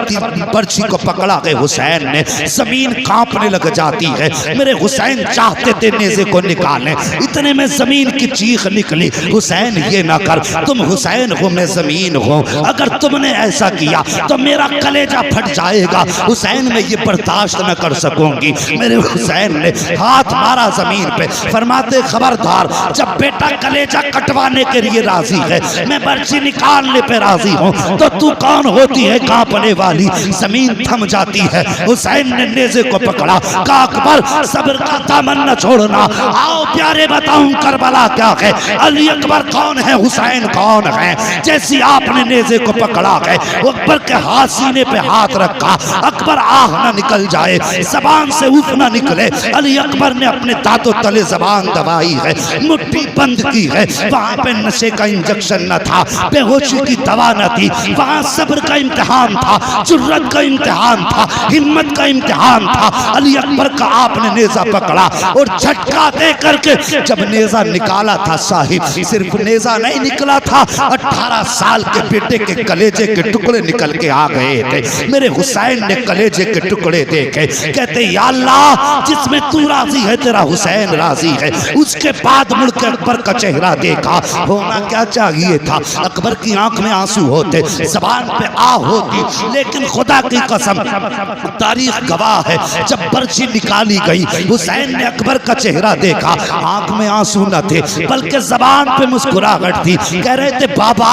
पर्ची को पकड़ा है हुसैन ने, जमीन कांपने लग जाती है। मेरे हुसैन चाहते थे नेजे को निकालें, इतने में जमीन की चीख निकली, हुसैन ये ना कर, तुम हुसैन हो मैं जमीन हूँ, अगर तुमने ऐसा किया तो मेरा कलेजा फट जाएगा। हुसैन मैं ये बर्दाश्त न कर सकूंगी। मेरे हुसैन ने हाथ मारा जमीन पे, फरमाते खबरदार, जब बेटा कलेजा कटवाने के लिए राजी है, मैं पर्ची निकालने पे राजी हूँ, तो तू कौन होती है कांपने वाली। जमीन थम जाती है। हुसैन ने नेजे को पकड़ा, कहा अकबर सब्र का दामन न छोड़ना, आओ प्यारे बताऊं करबला क्या है, अली अकबर कौन है, हुसैन कौन है। जैसी आपने नेजे को पकड़ा है, अकबर के हाथ सीने पे हाथ रखा, अकबर आह न निकल जाए, जबान से उफ न निकले। अली अकबर ने अपने दांतों तले जबान दबाई है, मुट्ठी बंद की है। वहां पे नशे का इंजेक्शन न था, बेहोशी की दवा न थी, वहां सब्र का इम्तिहान था, जुर्रत का इम्तिहान था, हिम्मत का इम्तिहान था। अली अकबर का आपने नेजा पकड़ा और झटका दे करके जब नेजा निकाला था साहिब, सिर्फ नेजा नहीं निकला था, 18 साल के बेटे के कलेजे के टुकड़े निकल के आ गए थे। मेरे हुसैन ने कलेजे के टुकड़े देखे, कहते या अल्लाह जिसमें तू राजी है तेरा हुसैन राजी है। उसके बाद मुड़ के अकबर का चेहरा देखा, होना क्या चाहिए था, अकबर की आंख में आंसू होते, जबान पे आ होती, लेकिन खुदा की कसम तारीख गवाह है, जब पर्ची निकाली गई हुसैन ने अकबर का चेहरा देखा, आंख में आंसू न थे बल्कि जबान पे मुस्कुराहट थी। कह रहे थे बाबा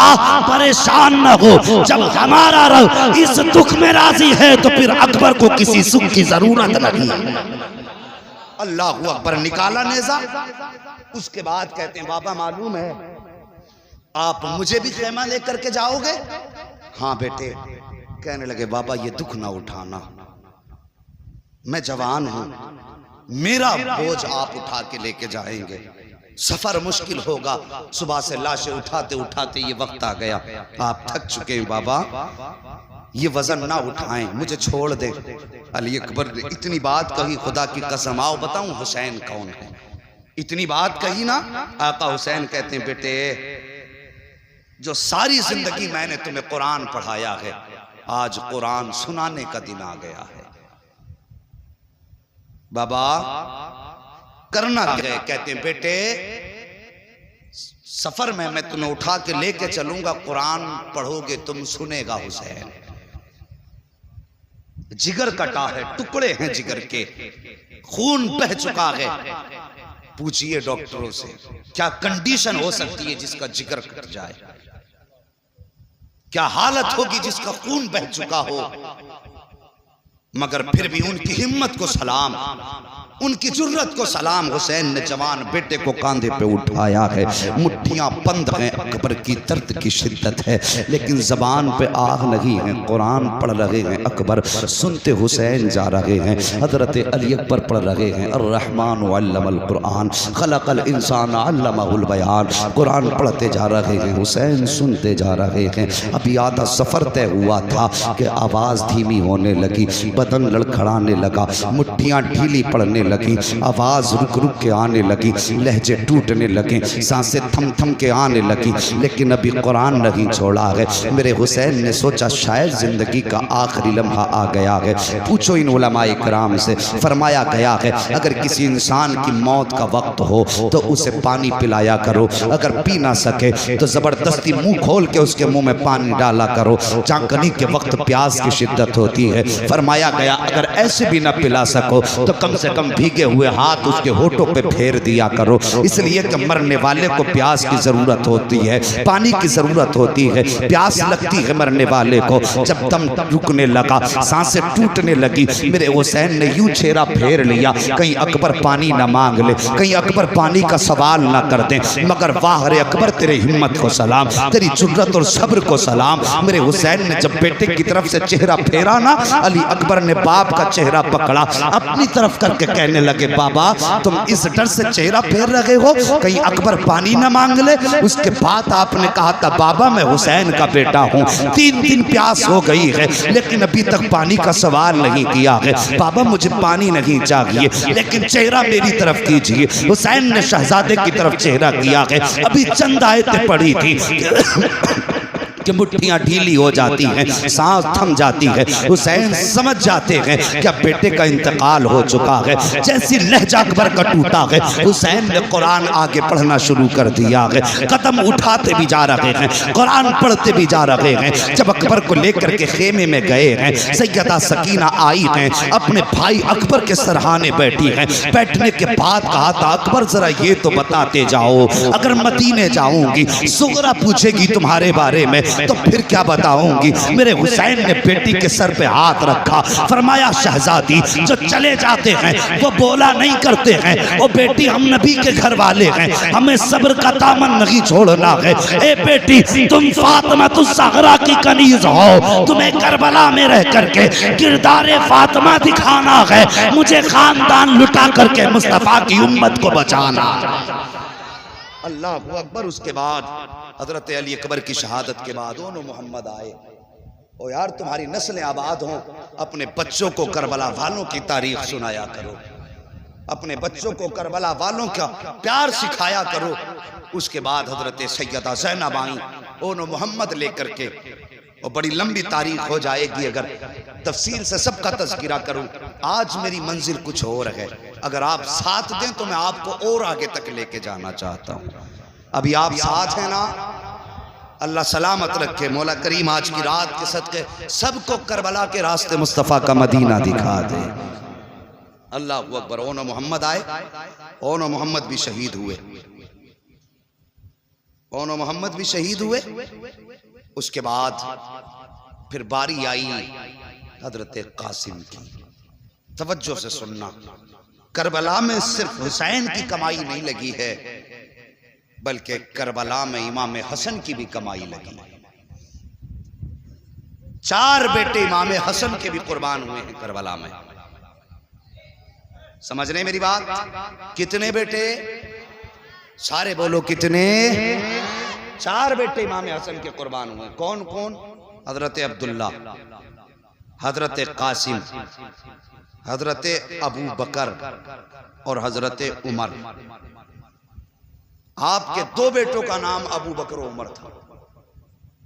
परेशान न हो, जब हमारा रब इस दुख में राजी है तो फिर अकबर को किसी सुख की जरूरत नहीं। अल्लाह अकबर। निकाला नेजा, उसके बाद कहते हैं बाबा मालूम है आप मुझे भी खेमा लेकर के जाओगे। हाँ बेटे। कहने लगे बाबा ये दुख ना उठाना, मैं जवान हूं, मेरा बोझ आप उठा के लेके जाएंगे, सफर मुश्किल होगा, सुबह से लाशें उठाते उठाते ये वक्त आ गया, आप थक चुके हैं बाबा, ये वजन ना उठाएं, मुझे छोड़ दे। अली अकबर ने इतनी बात कही, खुदा की कसम, आओ बताऊं हुसैन कौन है। इतनी बात कही ना, आका हुसैन कहते हैं बेटे जो सारी जिंदगी मैंने तुम्हें कुरान पढ़ाया है, आज कुरान सुनाने का दिन आ गया है। बाबा करना क्या? कहते हैं बेटे सफर में मैं तुम्हें उठा के लेके चलूंगा, कुरान पढ़ोगे तुम, सुनेगा हुसैन। जिगर कटा है, टुकड़े हैं जिगर के, खून बह चुका है। पूछिए डॉक्टरों से क्या कंडीशन हो सकती है जिसका जिगर कट जाए, क्या हालत होगी जिसका खून बह चुका हो। मगर फिर भी उनकी हिम्मत को सलाम, उनकी जुर्रत को सलाम। हुसैन ने जवान बेटे को कांधे पे उठाया है, मुट्ठियां बंद हैं, अकबर की दर्द की शिद्दत है, लेकिन जबान पे आग नहीं है। कुरान पढ़ रहे हैं अकबर, सुनते हुसैन जा रहे हैं। हजरत अली अकबर पढ़ रहे हैं अर्रहमान अल्लमल कुरान खलकल इंसान अल्लमहुल बयान। कुरान पढ़ते जा रहे हैं, हुसैन सुनते जा रहे हैं। अभी आधा सफर तय हुआ था कि आवाज धीमी होने लगी, बदन लड़खड़ाने लगा, मुट्ठियां ढीली पड़ने लगी, आवाज रुक रुक के आने लगी, लहजे टूटने लगे, सांसें थम थम के आने लगी, लेकिन अभी कुरान नहीं छोड़ा है। मेरे हुसैन ने सोचा शायद जिंदगी का आखिरी लम्हा आ गया है। पूछो इन उलमाए किराम से, फरमाया गया है अगर किसी इंसान की मौत का वक्त हो तो उसे पानी पिलाया करो, अगर पी ना सके तो जबरदस्ती मुंह खोल के उसके मुंह में पानी डाला करो। चाकनी के वक्त प्यास की शिद्दत होती है, फरमाया गया अगर ऐसे भी ना पिला सको तो कम से कम भीगे हुए हाथ उसके होठों पे फेर दिया करो, इसलिए कि मरने वाले को प्यास की जरूरत होती है, पानी की जरूरत होती है, प्यास लगती है मरने वाले को। जब दम रुकने लगा, सांसें टूटने लगी, मेरे हुसैन ने यूं चेहरा फेर लिया, कहीं अकबर पानी ना मांग ले, कहीं अकबर पानी का सवाल ना कर दे। मगर वाह रे अकबर, तेरे हिम्मत को सलाम, तेरी जुर्रत और सब्र को सलाम। मेरे हुसैन ने जब बेटे की तरफ से चेहरा फेरा ना, अली अकबर ने बाप का चेहरा पकड़ा, अपनी तरफ करके कहने लगे बाबा तुम इस डर से चेहरा फेर रहे हो कहीं अकबर पानी ना मांग ले। उसके बाद आपने कहा था बाबा मैं हुसैन का बेटा हूँ, 3 दिन प्यास हो गई है लेकिन अभी तक पानी का सवाल नहीं किया है। बाबा मुझे पानी नहीं चाहिए लेकिन चेहरा मेरी तरफ कीजिए। हुसैन ने शहजादे की तरफ चेहरा किया है। अभी चंद आयतें पड़ी थी कि मुट्ठियां ढीली हो जाती हैं, सांस थम जाती है। हुसैन समझ जाते हैं कि बेटे का इंतकाल हो चुका है। जैसी लहजा अकबर का टूटा है, हुसैन ने कुरान आगे पढ़ना शुरू कर दिया है। कदम उठाते भी जा रहे हैं, कुरान पढ़ते भी जा रहे हैं। जब अकबर को लेकर के खेमे में गए हैं, सैयदा सकीना आई हैं, अपने भाई अकबर के सरहाने बैठी हैं। बैठने के बाद कहा था अकबर जरा ये तो बताते जाओ, अगर मदीने जाऊंगी सुगरा पूछेगी तुम्हारे बारे में तो फिर क्या बताऊंगी। मेरे हुसैन ने बेटी के सर पे हाथ रखा, फरमाया शहजादी जो चले जाते हैं वो बोला नहीं करते हैं, ओ बेटी हम नबी के घर वाले हैं, हमें सब्र का दामन नहीं छोड़ना है। ए बेटी तुम फातिमा ज़हरा की कनीज हो, तुम्हें करबला में रह करके किरदारे फातिमा दिखाना है, मुझे खानदान लुटा करके मुस्तफा की उम्मत को बचाना। अल्लाह अकबर। उसके बाद हजरत अली अकबर की शहादत के बाद दोनों मोहम्मद आए। ओ यार तुम्हारी नस्लें आबाद हों, अपने बच्चों को करबला वालों की तारीख सुनाया करो, अपने बच्चों को करबला वालों का प्यार सिखाया करो। उसके बाद हजरत सैयदा ज़ैनब आई दोनों मोहम्मद लेकर के, और बड़ी लंबी तारीख हो जाएगी अगर तफसील से सबका तज़किरा करूं। आज मेरी मंजिल कुछ और है, अगर आप साथ दें तो मैं आपको और आगे तक लेके जाना चाहता हूं। अभी आप साथ हैं ना, अल्लाह सलामत रखे। मौला करीम आज की रात के सदके सबको करबला के रास्ते मुस्तफ़ा का मदीना दिखा दे। अल्लाह अकबर। ओनो मोहम्मद आए, ओनो मोहम्मद भी शहीद हुए, ओनो मोहम्मद भी शहीद हुए। उसके बाद फिर बारी आई हजरत कासिम की। तवज्जो से सुनना, करबला में सिर्फ हुसैन की कमाई नहीं लगी है, बल्कि करबला में इमाम हसन की भी कमाई लगी। 4 बेटे इमाम हसन के भी कुर्बान हुए हैं करबला में। समझ रहे मेरी बात? कितने बेटे? सारे बोलो कितने? 4 बेटे इमाम हसन के कुर्बान हुए। कौन कौन? हजरत अब्दुल्ला, हजरत कासिम, हजरत अबू बकर और हजरत उमर। आपके दो बेटों का नाम अबू बकर और उमर था।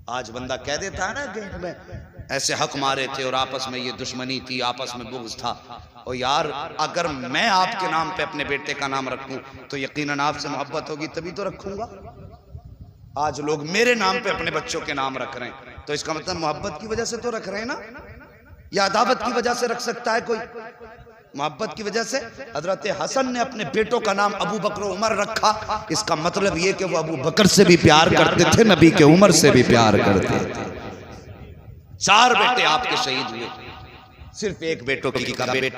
आज बंदा कह देता है ना कि में ऐसे हक मारे थे और आपस में ये दुश्मनी थी, आपस में बुग़्ज़ था। और यार अगर मैं आपके नाम पे अपने बेटे का नाम रखूं तो यकीनन आपसे मोहब्बत होगी तभी तो रखूंगा। आज लोग मेरे नाम पे अपने बच्चों के नाम रख रहे हैं तो इसका मतलब मोहब्बत की वजह से तो रख रहे हैं ना, या अदावत की वजह से रख सकता है कोई? मोहब्बत की वजह से। हजरत हसन ने अपने बेटों का नाम अबू बकर उमर रखा, इसका मतलब ये कि वो अबू बकर से भी प्यार करते थे, नबी के उमर से भी प्यार करते थे। 4 बेटे आपके शहीद हुए, सिर्फ एक बेटे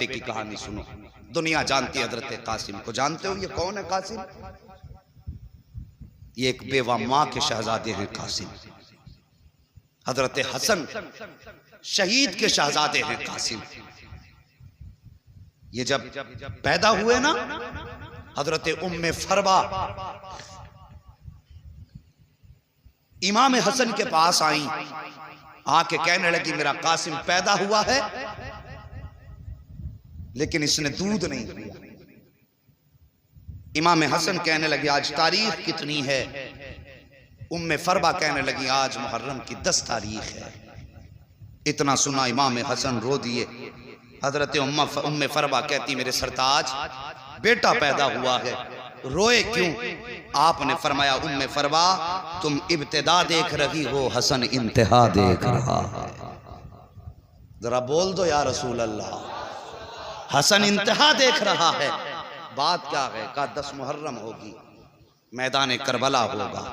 की कहानी सुनो। दुनिया जानती है हजरत कासिम को। जानते हो ये कौन है कासिम? ये एक बेवा मां के शहजादे हैं कासिम। हजरत हसन शहीद के शहजादे हैं कासिम। ये जब पैदा हुए ना, हजरत उम्मे फरवा इमाम हसन के पास आई, आके कहने लगी मेरा कासिम पैदा हुआ है लेकिन इसने दूध नहीं पिया। इमाम हसन कहने लगे आज तारीख कितनी है? उम्मे फरवा कहने लगी आज मुहर्रम की 10 तारीख है। इतना सुना इमाम हसन रो दिए। हजरत उम्मे फरवा कहती मेरे सरताज बेटा पैदा हुआ है, रोए क्यों? आपने फरमाया उम्मे फरवा तुम इब्तिदा देख रही हो, हसन इंतहा देख रहा है। जरा बोल दो या रसूल अल्लाह। हसन इंतहा देख रहा है। बात क्या है? का 10 मुहर्रम होगी, मैदान करबला होगा।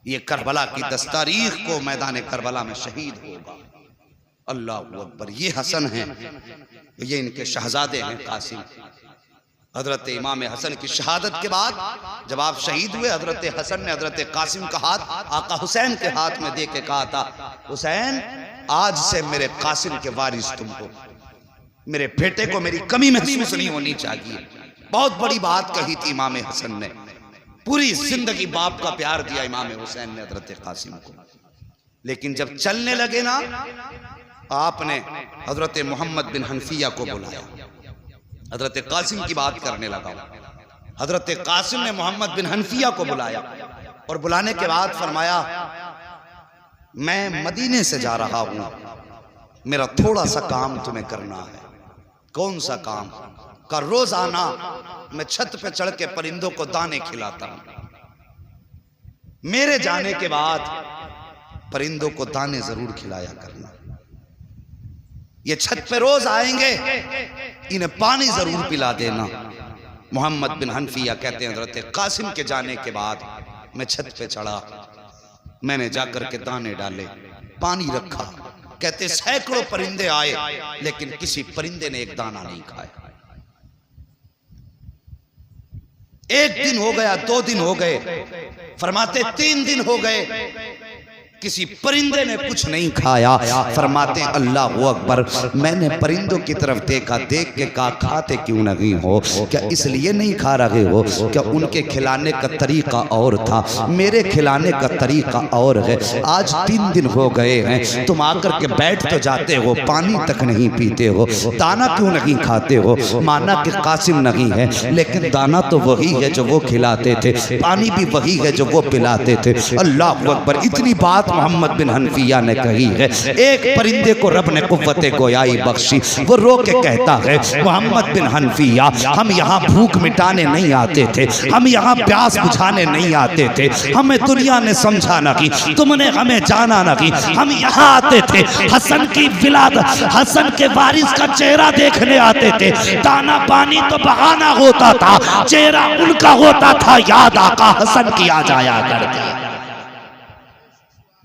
ये करबला की 10 तारीख को मैदान करबला में शहीद होगा। अल्लाह अकबर। ये हसन हैं, ये इनके शहजादे हैं कासिम। हजरत इमाम हसन की शहादत के बाद जब आप शहीद हुए, हजरत हसन ने हजरत कासिम का हाथ आका हुसैन के हाथ में दे के कहा था हुसैन आज से मेरे कासिम के वारिस तुम हो, मेरे बेटे को मेरी कमी महसूस नहीं होनी चाहिए। बहुत बड़ी बात कही थी इमाम हसन ने। पूरी जिंदगी बाप का प्यार दिया इमाम हुसैन ने हजरत कासिम को। लेकिन जब चलने लगे ना, आपने हजरत मोहम्मद बिन हनफिया को बुलाया। हजरत कासिम की बात करने लगा। हजरत कासिम ने मोहम्मद बिन हनफिया को बुलाया और बुलाने के बाद फरमाया मैं मदीने से जा रहा हूं, मेरा थोड़ा सा काम तुम्हें करना है। कौन सा काम? का रोजाना मैं छत पे चढ़ के परिंदों को दाने खिलाता हूं। मेरे जाने के बाद परिंदों को दाने जरूर खिलाया करना। ये छत पे रोज आएंगे, इन्हें पानी जरूर पिला देना। मोहम्मद बिन हनफिया कहते हैं हजरत कासिम के जाने के बाद मैं छत पे चढ़ा, मैंने जाकर के दाने डाले, पानी रखा। कहते सैकड़ों परिंदे आए लेकिन किसी परिंदे ने एक दाना नहीं खाया। एक दिन हो गया, 2 दिन हो गए, फरमाते 3 दिन हो गए, किसी परिंदे ने कुछ नहीं खाया। फरमाते अल्लाह अकबर। मैंने परिंदों की तरफ देखा, देख के कहा खाते क्यों नहीं हो? क्या इसलिए नहीं खा रहे हो? क्या उनके खिलाने का तरीका और था, मेरे खिलाने का तरीका और है। आज 3 दिन हो गए हैं, तुम आकर के बैठ तो जाते हो, पानी तक नहीं पीते हो, दाना क्यों नहीं खाते हो? माना कि कासिम नहीं है लेकिन दाना तो वही है जो वो खिलाते थे, पानी भी वही है जो वो पिलाते थे। अल्लाह अकबर। इतनी बात मोहम्मद बिन हनफिया ने कही है। एक परिंदे को रब ने कुव्वते गोयाई बख्शी, वो रो के कहता है मोहम्मद बिन हनफिया हम यहाँ भूख मिटाने नहीं आते थे, हम यहाँ प्यास बुझाने नहीं आते थे, हमें दुनिया ने समझा नहीं, तुमने हमें जाना नहीं, हम यहाँ आते थे हसन की विलादत, हसन के वारिस का चेहरा देखने आते थे। दाना पानी तो बहाना होता था, चेहरा उनका होता था, याद आका हसन की आ जाया करती।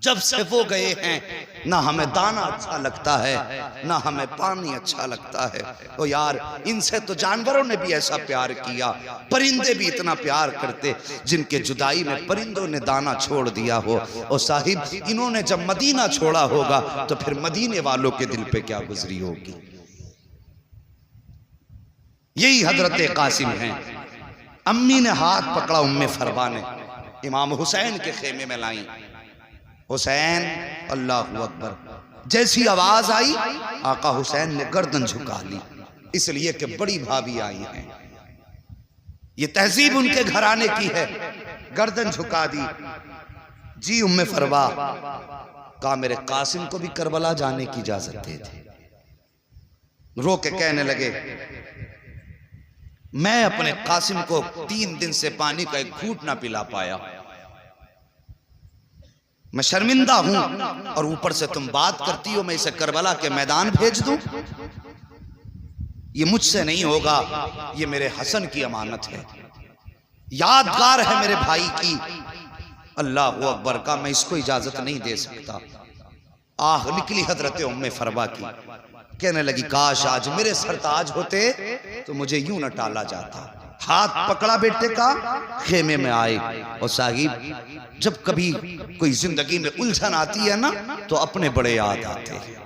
जब से वो गए हैं ना हमें दाना अच्छा लगता है ना हमें पानी अच्छा लगता है। तो यार इनसे तो जानवरों ने भी ऐसा प्यार किया, परिंदे भी इतना प्यार करते जिनके जुदाई में परिंदों ने दाना छोड़ दिया हो। और साहिब इन्होंने जब मदीना छोड़ा होगा तो फिर मदीने वालों के दिल पे क्या गुजरी होगी। यही हजरत कासिम हैं। अम्मी ने हाथ पकड़ा उम्मे फरवा ने, इमाम हुसैन के खेमे में लाई हुसैन, अल्लाहू अकबर। जैसी आवाज आई आका हुसैन ने गर्दन झुका ली, इसलिए कि बड़ी भाभी आई हैं, ये तहजीब उनके घराने की है। गर्दन झुका दी। जी उम्मे फरवा, कहा मेरे कासिम को भी करबला जाने की इजाजत दे दी। रो के कहने लगे, मैं अपने कासिम को 3 दिन से पानी का एक घूंट ना पिला पाया, मैं शर्मिंदा हूं, और ऊपर से तुम बात करती हो मैं इसे करबला के मैदान भेज दूं। ये मुझसे नहीं होगा, ये मेरे हसन की अमानत है, यादगार है मेरे भाई की। अल्लाह अकबर का, मैं इसको इजाजत नहीं दे सकता। आह निकली हजरत उम्मे फरवा की, कहने लगी काश आज मेरे सरताज होते तो मुझे यूं न टाला जाता। हाथ पकड़ा बेटे का, खेमे में आए। और साहिब जब कभी कोई जिंदगी में उलझन आती है ना तो अपने बड़े याद आते हैं,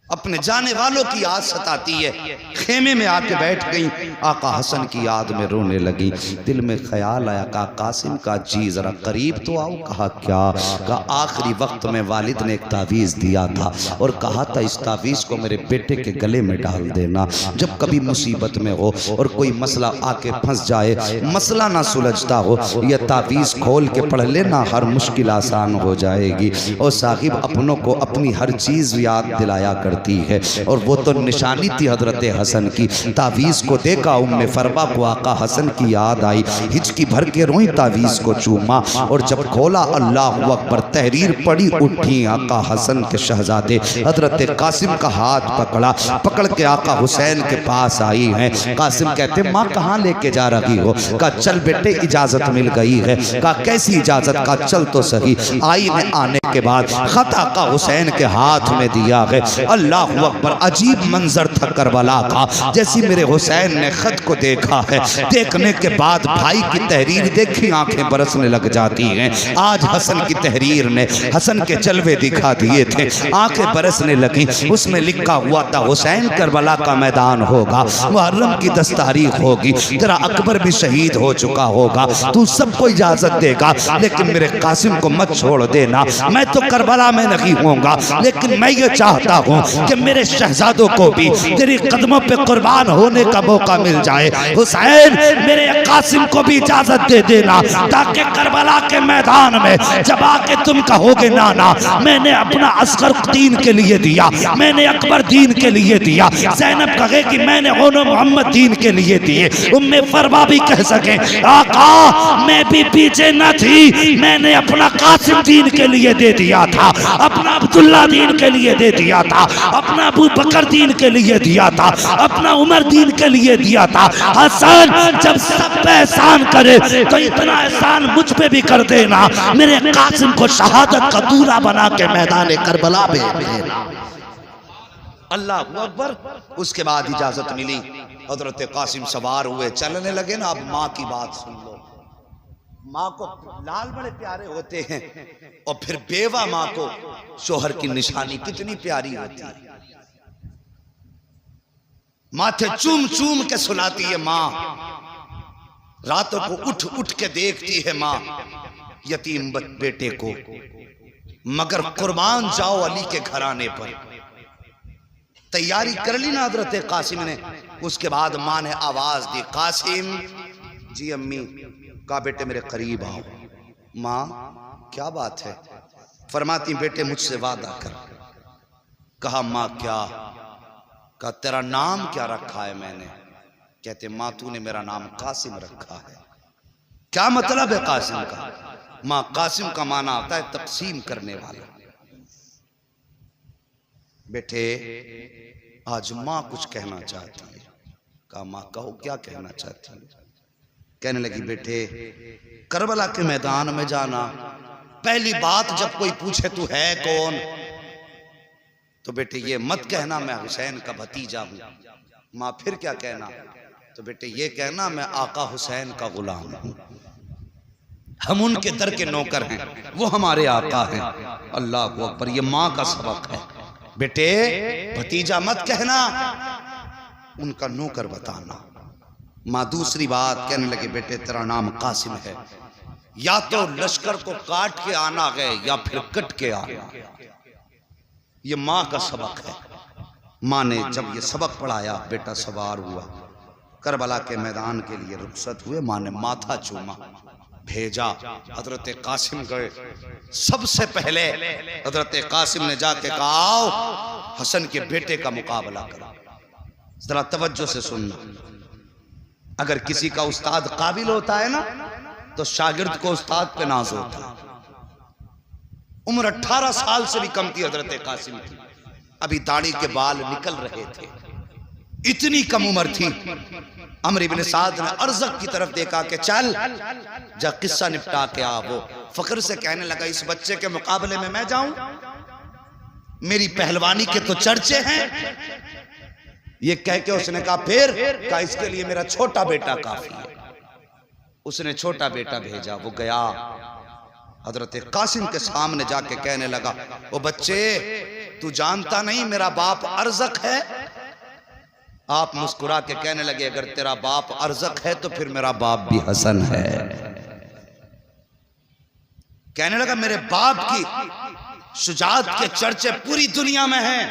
अपने जाने वालों की याद सताती है। खेमे में आके बैठ गई, आका हसन की याद में रोने लगी। दिल में ख्याल आया, कहा कासिम का जी जरा करीब तो आओ। कहा क्या? कहा आखिरी वक्त में वालिद ने एक तावीज़ दिया था और कहा था इस तावीज़ को मेरे बेटे के गले में डाल देना, जब कभी मुसीबत में हो और कोई मसला आके फंस जाए, मसला ना सुलझता हो, यह तावीज़ खोल के पढ़ लेना, हर मुश्किल आसान हो जाएगी। और साहिब अपनों को अपनी हर चीज़ याद दिलाया कर है, और वो तो निशानी थी हजरत हसन की। तावीज़ को देखा उम्मे फरवा को आका हसन की याद आई, हिचकी भर के रोई, तावीज़ को चूमा और जब खोला अल्लाह अकबर, तहरीर पड़ी, उठी। आका हसन के शहजादे हजरत कासिम का हाथ पकड़ा, पकड़ के आका हुसैन के पास आई हैं। कासिम कहते माँ कहाँ लेके जा रही हो? कहा चल बेटे इजाजत मिल गई है। कहा कैसी इजाजत? का चल तो सही। आई ने आने के बाद खत आका हुसैन के हाथ में दिया है। अल्लाहु अकबर, अजीब मंजर था करबला का। जैसी मेरे हुसैन ने खत को देखा है, देखने के बाद भाई की तहरीर देखी आंखें बरसने लग जाती हैं। आज हसन की तहरीर ने हसन के जलवे दिखा दिए थे, आंखें बरसने लगी। उसमें लिखा हुआ था हुसैन करबला का मैदान होगा, मुहर्रम की 10 तारीख होगी, तेरा अकबर भी शहीद हो चुका होगा, तू सबको इजाजत देगा लेकिन मेरे कासिम को मत छोड़ देना। मैं तो करबला में नहीं होऊंगा, लेकिन मैं ये चाहता हूँ कि मेरे शहजादों को भी तेरी कदमों पे कुर्बान होने का मौका मिल जाए। हुसैन मेरे कासिम को भी इजाजत दे देना, ताकि करबला के मैदान में जब आके तुम कहोगे नाना मैंने अपना असगर दीन के लिए दिया, मैंने अकबर दीन के लिए दिया, ज़ैनब कहे कि मैंने ओनो मोहम्मद दीन के लिए दिए, उम्मे फरवा भी कह सके आका मैं भी पीछे न थी, मैंने अपना कासिम दीन के लिए दे दिया था, अपना अब्दुल्ला दीन के लिए दे दिया था, अपना अबू बकर दीन के लिए दिया था, अपना उमर दीन के लिए दिया था। हसन जब सब पे एहसान करे तो इतना एहसान मुझ पे भी कर देना, मेरे कासिम को शहादत का दूल्हा बना के मैदान करबला में भेजना। अल्लाह अकबर। उसके बाद इजाजत मिली, हजरत कासिम सवार हुए, चलने लगे ना। अब माँ की बात सुन लो, माँ को लाल बड़े प्यारे होते हैं और फिर बेवा माँ को शोहर की निशानी कितनी प्यारी होती है। माथे चूम चूम के सुलाती है माँ, रातों को उठ उठ के देखती है माँ यतीम बेटे को। मगर कुर्बान जाओ अली के घराने पर। तैयारी कर ली ना हजरत कासिम ने। उसके बाद माँ ने आवाज दी, कासिम। जी अम्मी। कहा बेटे मेरे करीब आओ। माँ क्या बात है? फरमाती बेटे मुझसे वादा कर। कहा माँ क्या? कहा तेरा नाम क्या रखा है मैंने? कहते माँ तूने मेरा नाम कासिम रखा है। क्या मतलब है कासिम का? माँ कासिम का माना आता है तकसीम करने वाला। बेटे आज माँ कुछ कहना चाहती है। कहा माँ कहो क्या कहना चाहती है? कहने लगी बेटे करबला के मैदान में जाना, पहली बात जब कोई पूछे तू है कौन, तो बेटे ये मत कहना मैं हुसैन का भतीजा हूं। माँ फिर क्या कहना? तो बेटे ये कहना मैं आका हुसैन का गुलाम हूं, हम उनके दर के नौकर हैं, वो हमारे आका हैं। अल्लाह अकबर। ये माँ का सबक है। बेटे भतीजा मत कहना, उनका नौकर बताना। माँ दूसरी बात कहने लगी बेटे तेरा नाम कासिम है, या तो लश्कर को काट के आना है या फिर कट के आना। ये माँ का सबक है। माँ ने जब ये सबक पढ़ाया, बेटा सवार हुआ, करबला के मैदान के लिए रुखसत हुए। माँ ने माथा चूमा, भेजा। हजरत कासिम गए। सबसे पहले हजरत कासिम ने जाके कहा, आओ हसन के बेटे का मुकाबला करो। जरा तवज्जो से सुनना, अगर किसी का उस्ताद काबिल होता है ना, तो शागिर्द को उस्ताद पे नाज होता है। उम्र 18 साल से भी कम थी हजरत कासिम की, अभी दाढ़ी के बाल निकल रहे थे, इतनी कम उम्र थी। अमर इब्न साद ने अर्ज़क की तरफ देखा कि चल जा किस्सा निपटा के आ। वो फख्र से कहने लगा, इस बच्चे के मुकाबले में मैं जाऊं? मेरी पहलवानी के तो चर्चे हैं। ये कह के उसने कहा, फिर कहा, इसके लिए मेरा छोटा बेटा काफी है। उसने छोटा बेटा भेजा, वो गया हजरत कासिम के सामने जाके कहने लगा, ओ बच्चे, तू जानता नहीं मेरा बाप अर्ज़क है? आप मुस्कुरा के कहने लगे, अगर तेरा बाप अर्ज़क है तो फिर मेरा बाप भी हसन है। कहने लगा, मेरे बाप की शुजाअत के चर्चे पूरी दुनिया में हैं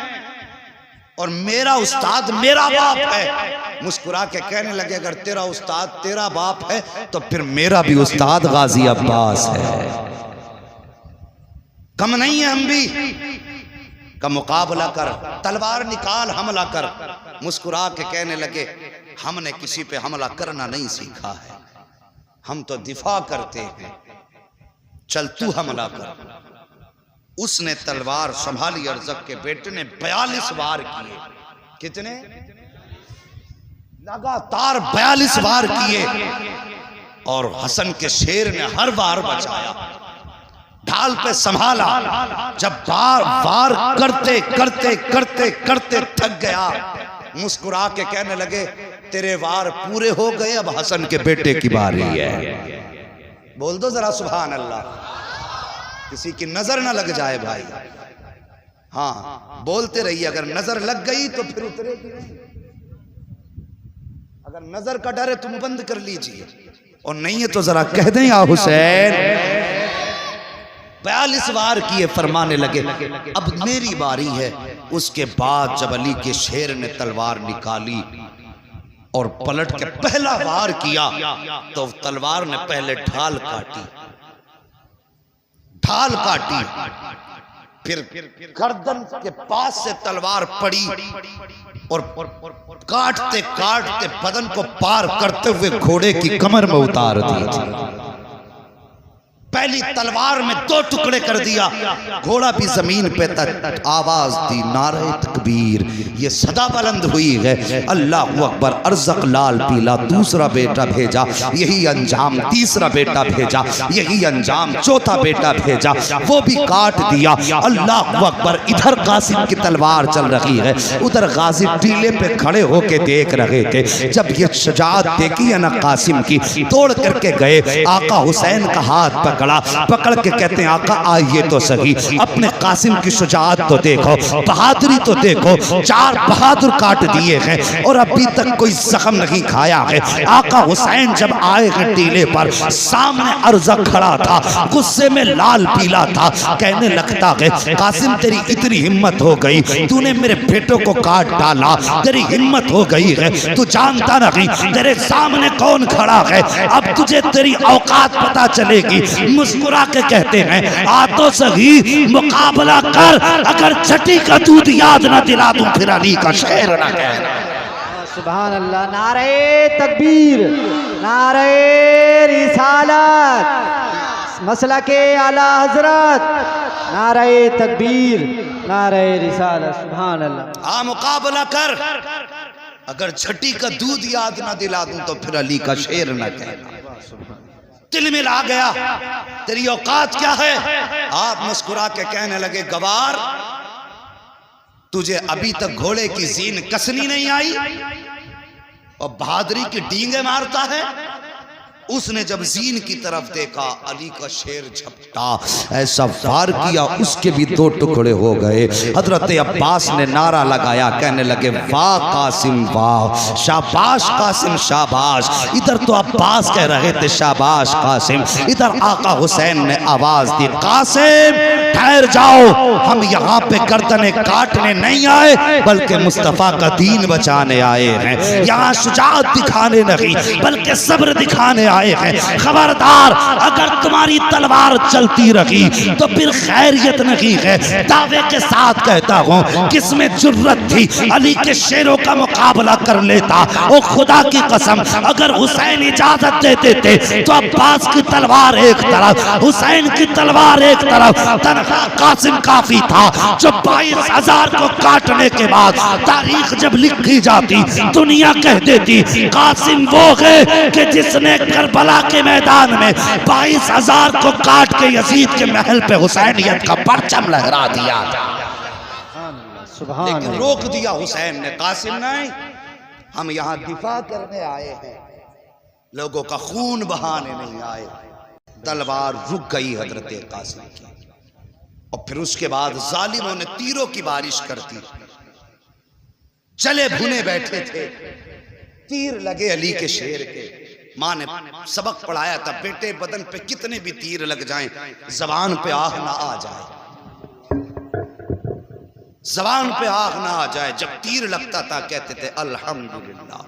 और मेरा उस्ताद मेरा बाप है। मुस्कुरा के कहने लगे, अगर तेरा उस्ताद तेरा बाप है तो फिर मेरा भी उस्ताद गाजी अब्बास है। कम नहीं है हम भी, का मुकाबला कर, तलवार निकाल, हमला कर। मुस्कुरा के कहने लगे, हमने किसी पे हमला करना नहीं सीखा है, हम तो दिफा करते हैं, चल तू हमला कर। उसने तलवार संभाली, अर्ज़क के बेटे ने 42 वार किए। कितने? लगातार 42 वार किए और हसन के शेर ने हर वार बचाया, ढाल पे संभाला। जब बार वार करते करते करते करते थक गया, मुस्कुरा के कहने लगे, तेरे वार पूरे हो गए, अब हसन के बेटे की बारी है। बोल दो जरा सुभान अल्लाह, किसी की नजर ना लग जाए भाई। हाँ, बोलते रहिए, अगर नजर लग गई तो फिर उतरेगी। अगर नजर का डर है तुम बंद कर लीजिए, और नहीं है तो जरा कह दें, या हुसैन। 42 वार किए, फरमाने लगे, अब मेरी बारी है। उसके बाद जब अली के शेर ने तलवार निकाली और पलट के पहला वार किया, तो तलवार ने पहले ढाल काटी, फिर गर्दन के पास से तलवार पड़ी और काटते काटते बदन को पार करते हुए घोड़े की कमर में उतार दी। पहली तलवार में 2 टुकड़े कर दिया, घोड़ा भी जमीन पे तक। आवाज दी, नारे तकबीर। ये सदा बुलंद हुई है, अल्लाहु अकबर। अर्ज़क लाल पीला दूसरा बेटा भेजा, यही अंजाम। तीसरा बेटा भेजा, यही अंजाम। चौथा बेटा भेजा, वो भी काट दिया। अल्लाहु अकबर। इधर कासिम की तलवार चल रही है, उधर गाजी टीले पे खड़े होके देख रहे थे। जब ये शुजाअत देखी है ना कासिम की, तोड़ करके गए। आका हुसैन का हाथ पकड़ के कहते हैं, आका आइए तो सही, अपने कासिम की शुजाअत तो देखो, बहादुरी तो देखो। 4 बहादुर काट दिए हैं और अभी तक कोई जख्म नहीं खाया है। आका हुसैन जब आए हैं टीले पर, सामने अर्ज़क खड़ा था, गुस्से में लाल पीला था। कहने लगता है, कासिम तेरी इतनी हिम्मत हो गई, तूने मेरे बेटों को काट डाला, तेरी हिम्मत हो गई है, तू जानता नहीं तेरे सामने कौन खड़ा है, अब तुझे तेरी औकात पता चलेगी। मुस्कुरा के कहते हैं, आ तो सही, मुकाबला कर, अगर छठी का दूध याद ना दिला दूं फिर अली का शेर ना कहना। सुभान अल्लाह। नारे तकबीर, नारे रिसालत, मसला के आला हजरत, नारे तकबीर, नारे रिसालत। सुभान अल्लाह। आ मुकाबला कर, अगर छठी का दूध याद ना दिला दूं तो फिर अली का शेर ना कहना। दिल में ला गया, तेरी औकात क्या है? आप मुस्कुरा के कहने लगे, गवार, तुझे अभी तक घोड़े की जीन कसनी नहीं आई और बहादुरी की डींगे मारता है? उसने जब जीन की तरफ देखा, अली का शेर झपटा, ऐसा वार किया उसके भी दो टुकड़े हो गए। हजरत अब्बास ने नारा लगाया, कहने लगे वाह कासिम वाह, शाबाश कासिम शाबाश। इधर तो अब्बास कह रहे थे शाबाश कासिम, इधर आका हुसैन ने आवाज दी, कासिम ठहर जाओ, हम यहाँ पे गर्दनें काटने नहीं आए बल्कि मुस्तफा का दीन बचाने आए हैं। यहाँ शुजाअत दिखाने नहीं बल्कि सब्र दिखाने आए हैं। खबरदार, अगर तुम्हारी तलवार चलती रही तो फिर खैरियत नहीं है। दावे के साथ कहता हूँ, किसमें जुर्रत थी अली के शेरों का मुकाबला कर लेता। ओ खुदा की कसम, अगर हुसैन इजाजत देते थे तो अब्बास की तलवार एक तरफ, हुसैन की तलवार एक तरफ, तनहा कासिम काफी था जो 22,000 को काटने के बाद तारीख जब लिखी जाती दुनिया कह देती कासिम वो है कि जिसने करबला के मैदान में 22,000 को काट के यजीद के महल पे हुसैनियत का परचम लहरा दिया। लेकिन रोक दिया हुसैन ने, कासिम नहीं, हम यहाँ दिफा करने आए हैं, लोगों का खून बहाने नहीं आए। तलवार रुक गई हजरत कासिम की, और फिर उसके बाद जालिमों ने तीरों की बारिश कर दी। चले भुने बैठे थे, तीर लगे अली के शेर के। माँ ने सबक पढ़ाया था, बेटे बदन पे कितने भी तीर लग जाएं, जबान पे आह ना आ जाए, जबान पे आग ना आ जाए। जब तीर लगता था कहते थे अल्हम्दुलिल्लाह,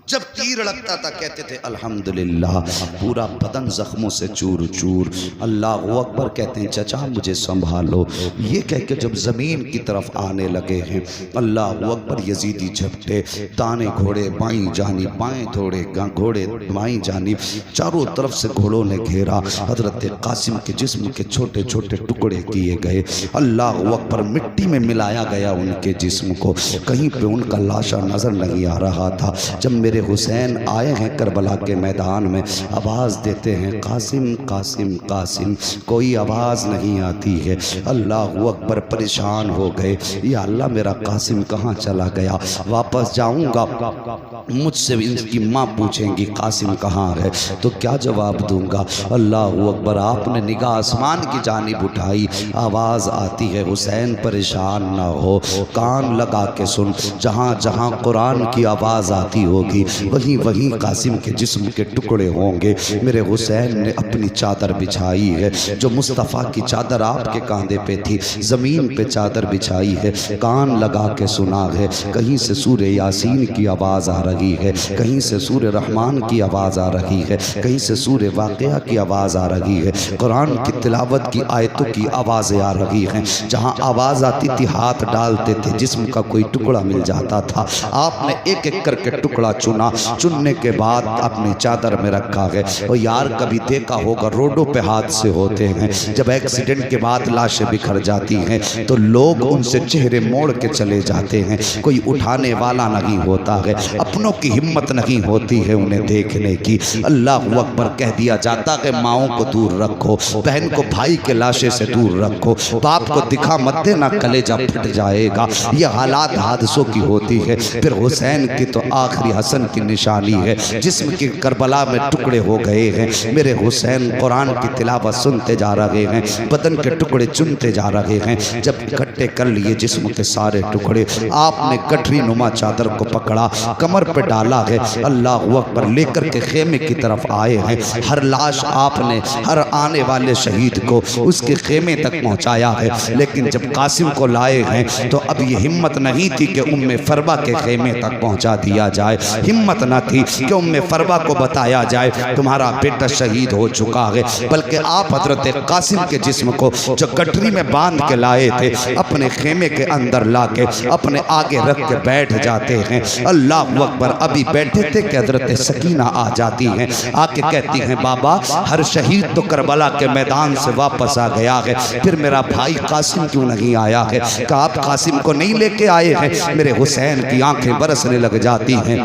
जब तीर लगता था कहते थे अल्हम्दुलिल्लाह। पूरा बदन जख्मों से चूर चूर। अल्लाह अकबर कहते हैं चचा मुझे संभालो, ये कह के जब ज़मीन की तरफ आने लगे हैं अल्लाह अकबर, यजीदी झपटे, दाने घोड़े बाईं जानी, बाएं घोड़े बाईं जानी, चारों तरफ से घोड़ों ने घेरा। हजरत कासिम के जिस्म के छोटे छोटे टुकड़े किए गए। अल्लाह अकबर, मिट्टी में मिलाया गया उनके जिस्म को, कहीं पे उनका लाशा नजर नहीं आ रहा था। जब मेरे हुसैन आए हैं करबला के मैदान में, आवाज़ देते हैं कासिम कासिम कासिम, कोई आवाज़ नहीं आती है। अल्लाह अकबर परेशान हो गए, या अल्लाह मेरा कासिम कहाँ चला गया, वापस जाऊंगा मुझसे इनकी माँ पूछेंगी कासिम कहाँ है तो क्या जवाब दूंगा। अल्लाह अकबर, आपने निगाह आसमान की जानिब उठाई, आवाज़ आती है हुसैन परेशान ना हो, कान लगा के सुन, जहाँ जहाँ कुरान की आवाज़ आती होगी वहीं वहीं कासिम के जिस्म के टुकड़े होंगे। मेरे हुसैन ने अपनी चादर बिछाई है, जो मुस्तफ़ा की चादर आपके कांधे पे थी, ज़मीन पे चादर बिछाई है, कान लगा के सुना है। कहीं से सूरे यासीन की आवाज़ आ रही है, कहीं से सूरे रहमान की आवाज़ आ रही है, कहीं से सूरे वाक़िया की आवाज़ आ रही है, कुरान की तिलावत की आयतों की आवाज़ें आ रही हैं। जहाँ आवाज़ आती थी हाथ डालते थे, जिस्म का कोई टुकड़ा मिल जाता था। आपने एक एक करके टुकड़ा चुना, चुनने के बाद अपनी चादर में रखा है। और यार कभी देखा होगा रोडों पे हादसे होते हैं, जब एक्सीडेंट के बाद लाशें बिखर जाती हैं तो लोग उनसे चेहरे मोड़ के चले जाते हैं, कोई उठाने वाला नहीं होता है, अपनों की हिम्मत नहीं होती है उन्हें देखने की। अल्लाह अकबर, कह दिया जाता है माओं को दूर रखो, बहन को भाई के लाशे से दूर रखो, बाप को दिखा मत देना कलेजा फट जाएगा। ये हालात हादसों की होती है। फिर हुसैन की तो आखिरी हसन की निशानी है, जिस्म के करबला में टुकड़े हो गए हैं। मेरे हुसैन कुरान की तिलावत सुनते जा रहे हैं, बदन के टुकड़े चुनते जा रहे हैं। जब इकट्ठे कर लिए जिस्म के सारे टुकड़े, आपने गठरी नुमा चादर को पकड़ा, कमर पे डाला है, अल्लाह अकबर, लेकर के खेमे की तरफ आए हैं। हर लाश आपने हर आने वाले शहीद को उसके खेमे तक पहुंचाया है। लेकिन जब कासिम को लाए हैं तो अब ये हिम्मत नहीं थी कि उम्मे फरवा के खेमे तक पहुंचा दिया जाए, हिम्मत न थी कि उम्मे फरवा को बताया जाए तुम्हारा बेटा शहीद हो चुका है, बल्कि आप हजरत कासिम के जिस्म को जो गठरी में बांध के लाए थे अपने खेमे के अंदर ला के अपने आगे रख के बैठ जाते हैं। अल्लाह अकबर, अभी बैठे थे कि हजरत सकीना आ जाती हैं, आके कहती हैं बाबा हर शहीद तो करबला के मैदान से वापस आ गया है, फिर मेरा भाई कासिम क्यों नहीं आया है, क्या आप कासिम को नहीं लेके आए हैं। मेरे हुसैन की आंखें बरसने लग जाती हैं।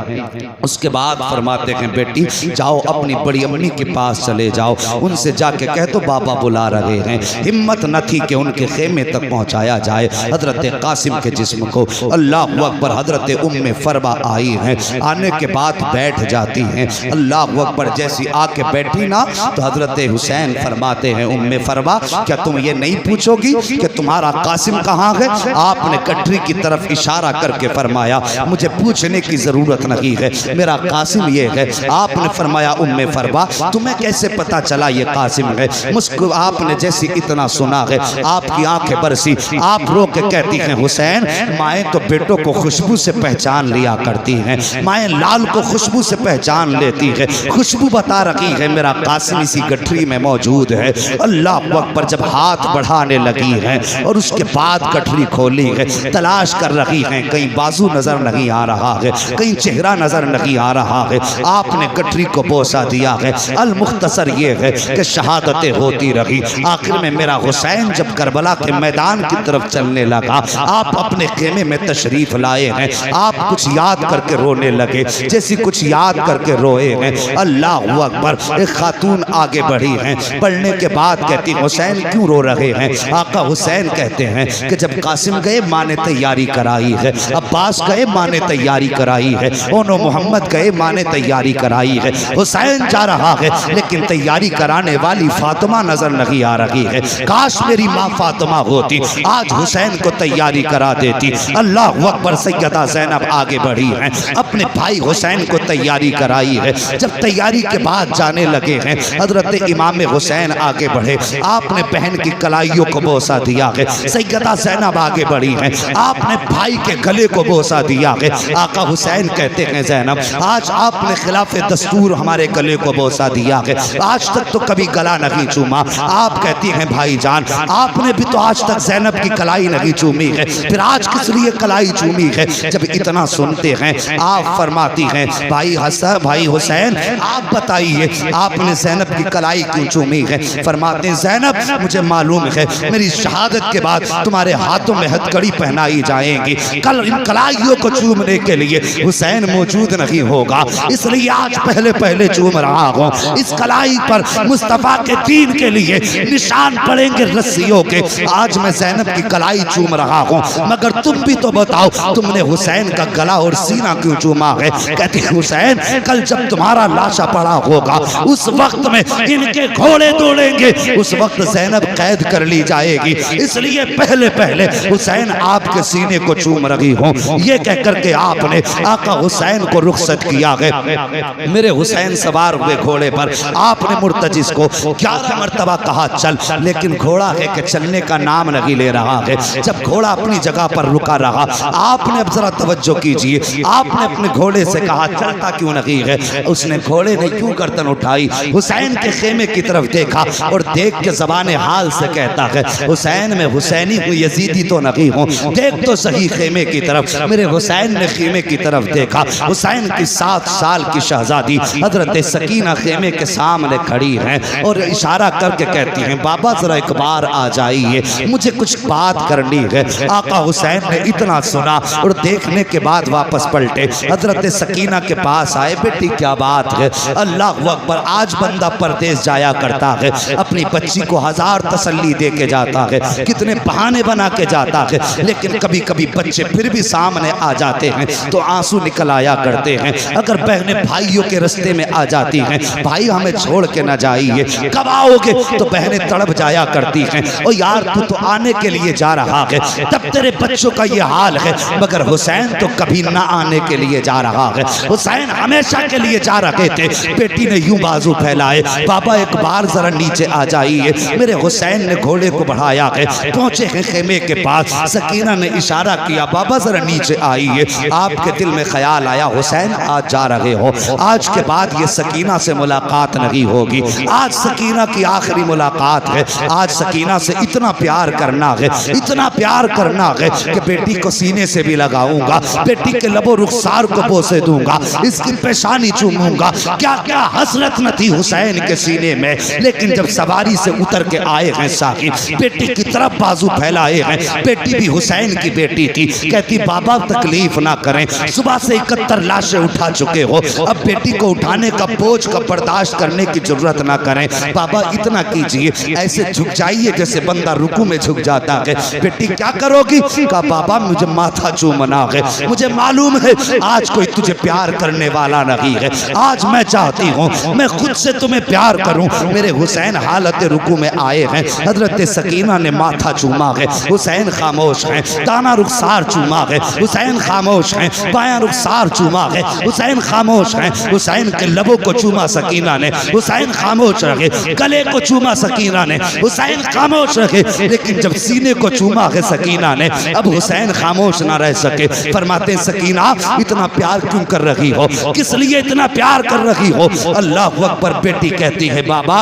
उसके बाद फरमाते हैं बेटी जाओ अपनी बड़ी अम्मी के पास चले जाओ, उनसे जाके कह दो बाबा बुला रहे हैं। हिम्मत न थी कि उनके खेमे तक पहुंचाया जाए हजरत कासिम के जिस्म को। अल्लाह अकबर, हजरत उम्मे फरवा आई हैं, आने के बाद बैठ जाती हैं। अल्लाह अकबर, जैसी आके बैठी ना तो हजरत हुसैन फरमाते हैं उम्मे फरवा क्या तुम ये नहीं पूछोगी कि तुम्हारा कासिम कहाँ है? आपने गठरी की तरफ इशारा करके फरमाया मुझे पूछने की जरूरत नहीं है, मेरा कासिम ये है। आपने फरमाया उम्मे फरवा तुम्हें कैसे पता चला ये कासिम है? मुस्कुर आपने जैसी इतना सुना है आपकी आंखें बरसी, आप रो के कहती हैं हुसैन माएँ तो बेटों को खुशबू से पहचान लिया करती हैं, माएँ लाल को खुशबू से पहचान लेती है, खुशबू बता रही है मेरा कासिम इसी गठरी में मौजूद है। अल्लाह अकबर, जब हाथ बढ़ाने लगी है और उसके बाद गठरी खोली है, तलाश कर रही है, कहीं बाजू नजर नहीं आ रहा है, कहीं चेहरा नजर नहीं आ रहा है। आपने गठरी को बोसा दिया है। अल मुख्तसर ये है कि शहादतें होती रही, आखिर में मेरा हुसैन जब करबला के मैदान की तरफ चलने लगा, आप अपने खेमे में तशरीफ लाए हैं, आप कुछ याद करके रोने लगे, जैसी कुछ याद करके रोए हैं। अल्लाह अकबर, एक खातून आगे बढ़ी हैं, पढ़ने के बाद कहती हुसैन क्यों रो रहे हैं? आका हुसैन कहते हैं कि जब कासिम गए माँ ने तैयारी कराई है, अब्बास गए माँ ने तैयारी कराई है, ओनो मोहम्मद गए माँ ने तैयारी कराई है, हुसैन जा रहा है लेकिन तैयारी कराने वाली फातिमा नजर नहीं आ रही है। काश मेरी माँ फातिमा होती, आज हुसैन को तैयारी करा देती। अल्लाह अकबर, सैयदा ज़ैनब आगे बढ़ी हैं, अपने भाई हुसैन को तैयारी कराई है। जब तैयारी के बाद जाने लगे हैं, हजरत इमाम हुसैन आगे बढ़े, आपने बहन की कलाइयों को बोसा दिया है। सैयदा ज़ैनब आगे बढ़ी हैं, आपने भाई के गले को बोसा दिया है। आका हुसैन कहते हैं ज़ैनब आज आपने खिलाफ दस्तूर हमारे गले को बोसा दिया है, आज तक तो कभी गला नहीं चूमा। आप कहती हैं भाईजान आपने भी तो आज तक ज़ैनब की कलाई नहीं चूमी है, फिर आज किस लिए कलाई चूमी है? जब इतना सुनते हैं आप फरमाती हैं भाई हसन, भाई हुसैन आप बताइए आपने ज़ैनब की कलाई क्यों चूमी है? फरमाते हैं ज़ैनब मुझे मालूम है मेरी शहादत के बाद तुम्हारे हाथों में हथकड़ी पहनाई जाएगी, कल इन कलाइयों को चूमने के लिए हुसैन मौजूद नहीं होगा, इसलिए आज पहले पहले चूम रहा हूँ। इस कलाई पर मुस्तफ़ा के दीन के लिए निशान पड़ेंगे रस्सियों के, आज मैं ज़ैनब की कलाई चूम रहा हूँ। मगर तुम भी तो बताओ तुमने हुसैन का गला और सीना क्यों चूमा है? कहती है हुसैन कल जब तुम्हारा लाशा पड़ा होगा उस वक्त में इनके घोड़े दौड़ेंगे, उस वक्त ज़ैनब कैद कर ली जाएगी, इसलिए पहले पहले हुसैन आपके सीने को चूम रही हूँ। ये कह करके आपने आका हुसैन को रुखसत किया है। मेरे हुसैन सवार हुए घोड़े पर, आपने मुर्तजिस को 11 मरतबा कहा चल, लेकिन घोड़ा है कि चलने का नाम नहीं ले रहा है। जब घोड़ा अपनी जगह पर रुका रहा, आपने अब जरा तवज्जो कीजिए, आपने अपने घोड़े से कहा चलता क्यों नहीं है? उसने घोड़े ने क्यों गर्दन उठाई, हुसैन के खेमे की तरफ देखा और देख के ज़बाने हाल से कहता है हुसैन में हुसैनी हूँ, यजीदी तो नहीं हूँ, देख तो सही खेमे की तरफ। मेरे हुसैन ने खेमे की तरफ देखा, हुसैन की 7 साल की शहजादी हजरत सकीना खेमे के सामने खड़ी हैं और इशारा करके कहती हैं बाबा जरा एक बार आ जाइए, मुझे कुछ बात करनी है। आका हुसैन ने इतना सुना और देखने के बाद वापस पलटे, हजरत सकीना के पास आए, बेटी क्या बात है? अल्लाह अकबर, आज बंदा परदेश जाया करता है, अपनी बच्ची को 1000 तसल्ली दे के जाता है, कितने बहाने बना के जाता है, लेकिन कभी कभी बच्चे फिर भी सामने आ जाते हैं तो आंसू निकल आया करते हैं। अगर बहनें भाइयों के रास्ते में आ जाती हैं, भाई हमें छोड़ के ना जाइए, कब आओगे? तो बहनें तड़प जाया करती हैं, ओ यार तू तो आने के लिए जा रहा है, तब तेरे बच्चों का ये हाल है। मगर हुसैन तो कभी ना आने के लिए जा रहा है, हुसैन हमेशा के लिए जा रहे थे। बेटी ने यूं बाजू फैलाए, बाबा एक बार जरा नीचे आ जाइए। मेरे हुसैन ने घोड़े को बढ़ाया है, पहुंचे हैं खेमे के पास, सकीना ने इशारा किया बाबा जरा नीचे आइए। आपके दिल में ख्याल आया हुसैन आज जा रहे हो, आज के बाद ये सकीना से मुलाकात नहीं होगी, आज सकीना की आखिरी मुलाकात है, आज सकीना से इतना प्यार करना है, इतना प्यार करना है कि बेटी को सीने से भी लगाऊंगा, बेटी के लबो रुखसार को बोसे दूंगा, इसकी पेशानी चूमूंगा। क्या क्या हसरत न थी हुसैन के सीने में, लेकिन जब सवारी से उतर के आए हैं साहिब, बेटी की तरफ बाजू फैलाए हैं, बेटी भी हुसैन की बेटी थी, कहती बाबा तकलीफ ना करें, सुबह से 71 लाशें उठा चुके हो, अब बेटी को उठाने का बोझ का बर्दाश्त करने की जरूरत ना करें। बाबा इतना कीजिए, ऐसे झुक जाइए जैसे बंदा रुकू में झुक जाता है। बेटी क्या करोगी? कहा बाबा मुझे माथा चूमना है, मुझे मालूम है आज कोई तुझे प्यार करने वाला नहीं है, आज मैं चाहती हूँ मैं खुद से तुम्हें प्यार करूँ। मेरे हुसैन हालत रुकू में आए हैं, हजरत सकीना ने माथा चूमा है, हुसैन खामोश हैं, दाना रुखसार चूमा है, हुसैन खामोश हैं, बायां रुखसार चूमा है, हुसैन खामोश हैं, हुसैन के लबों को चूमा सकीना ने, हुसैन खामोश रहे, गले को चूमा सकीना ने, हुसैन खामोश रहे, लेकिन जब सीने को चूमा है सकीना ने, अब हुसैन खामोश ना रह सके। फरमाते सकीना इतना प्यार क्यों कर रही हो, किस लिए इतना प्यार कर रही हो? अल्लाह अकबर। बेटी कहती है बाबा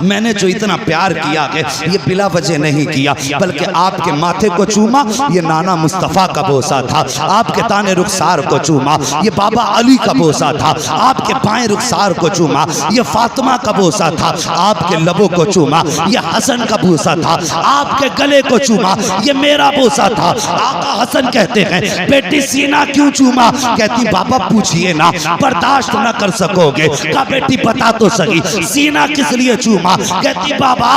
मैंने जो इतना प्यार किया है ये बिला वजह नहीं किया, बल्कि आपके माथे को चूमा ये नाना मुस्तफ़ा का बोसा था, आपके ताने रुखसार को चूमा ये बाबा अली का बोसा था, आपके बाएं रुखसार को चूमा ये फातिमा का बोसा था, आपके लबों को चूमा ये हसन का बोसा था, आपके गले को चूमा ये मेरा बोसा था। आका हसन कहते हैं बेटी सीना क्यों चूमा? कहती बाबा पूछिए ना, बर्दाश्त ना कर सकोगे। का बेटी बता तो सही सीना किस लिए चूमा? कहती बाबा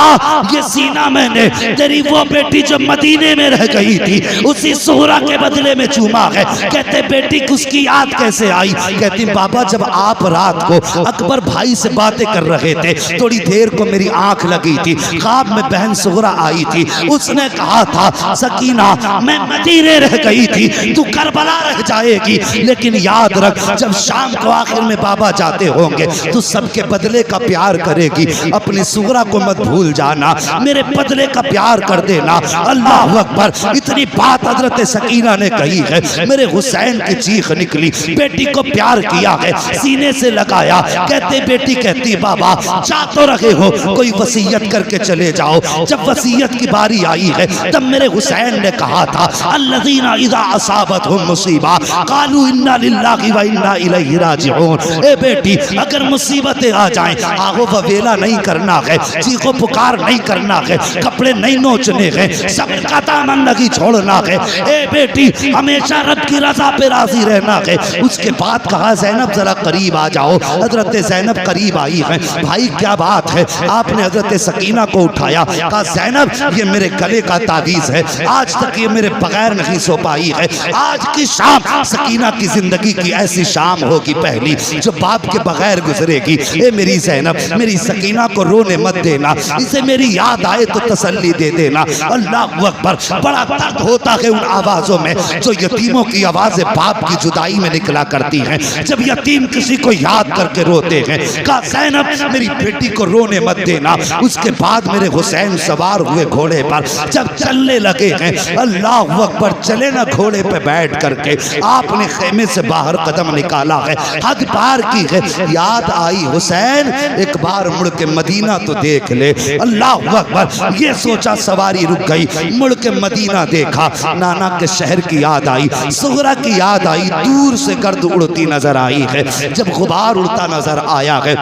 ये सीना मैंने तेरी वो बेटी जो मदीने में रह गई थी उसी सोहरा के बदले में चूमा है। कहते बेटी उसकी याद कैसे आई? कहती बाबा जब आप रात को अकबर भाई से बातें कर रहे थे थोड़ी देर को मेरी आंख लगी थी, ख्वाब में बहन सोहरा आई थी, उसने कहा था सकीना मैं मदीने रह गई थी, तू करबला रह जाएगी, लेकिन याद रख जब शाम को आखिर में बाबा जाते होंगे तो सबके बदले का प्यार करेगी, अपनी सोहरा को मत भूल जाना, मेरे बदले का प्यार कर देना। अल्लाह अकबर। इतनी बात हजरत सकीना ने कही है, मेरे हुसैन की चीख निकली, बेटी को प्यार किया है, सीने से लगाया। कहते बेटी कहती बाबा जा तो रहे हो, कोई वसीयत करके चले जाओ। जब वसीयत की बारी आई है तब मेरे हुसैन ने कहा था अल्लज़ीना इज़ा असाबतहुम मुसीबा क़ालू इन्ना लिल्लाहि व इन्ना इलैहि राजिऊन। ए बेटी अगर मुसीबतें आ जाएं आगो ववेला नहीं करना है, चीखो पुकार नहीं करना है, कपड़े नहीं नोचने हैं, सब्र का दामन नहीं छोड़ना है। ए बेटी हमेशा रब की रजा पे राजी रहना है। उसके बाद कहा ज़ैनब जरा करीब आ जाओ। हजरत ज़ैनब करीब आई है। भाई क्या बात है? आपने हजरत सकीना को उठाया, कहा ज़ैनब ये मेरे गले का तावीज़ है, आज तक ये मेरे बगैर नहीं सो पाई है, आज की शाम सकीना की जिंदगी की ऐसी शाम होगी पहली जो बाप के बगैर गुजरेगी। ए मेरी ज़ैनब मेरी सकीना को रोने मत देना, इसे मेरी याद आए तो तसल्ली दे देना। अल्लाह अकबर। बड़ा दर्द होता है उन आवाज़ों में जो यतीमों की आवाज़ें बाप की जुदाई में निकला करती हैं, जब यतीम किसी को याद करके रोते हैं। कहा ज़ैनब मेरी बेटी को रोने मत देना। उसके बाद मेरे हुसैन सवार हुए घोड़े पर, जब चलने लगे हैं अल्लाह अकबर, चले ना घोड़े पे बैठ करके आपने खेमे से बाहर कदम निकाला है, हद पार की है, याद आई हुसैन एक बार मुड़ के मदीना तो देख ले। अल्लाह अकबर। ये सोचा सवारी रुक गई, मुड़ के मदीना देखा, नाना के शहर की याद आई, सुगरा की याद आई, दूर से गर्द उड़ती नजर आई है। जब गुबार उड़ता नजर आया है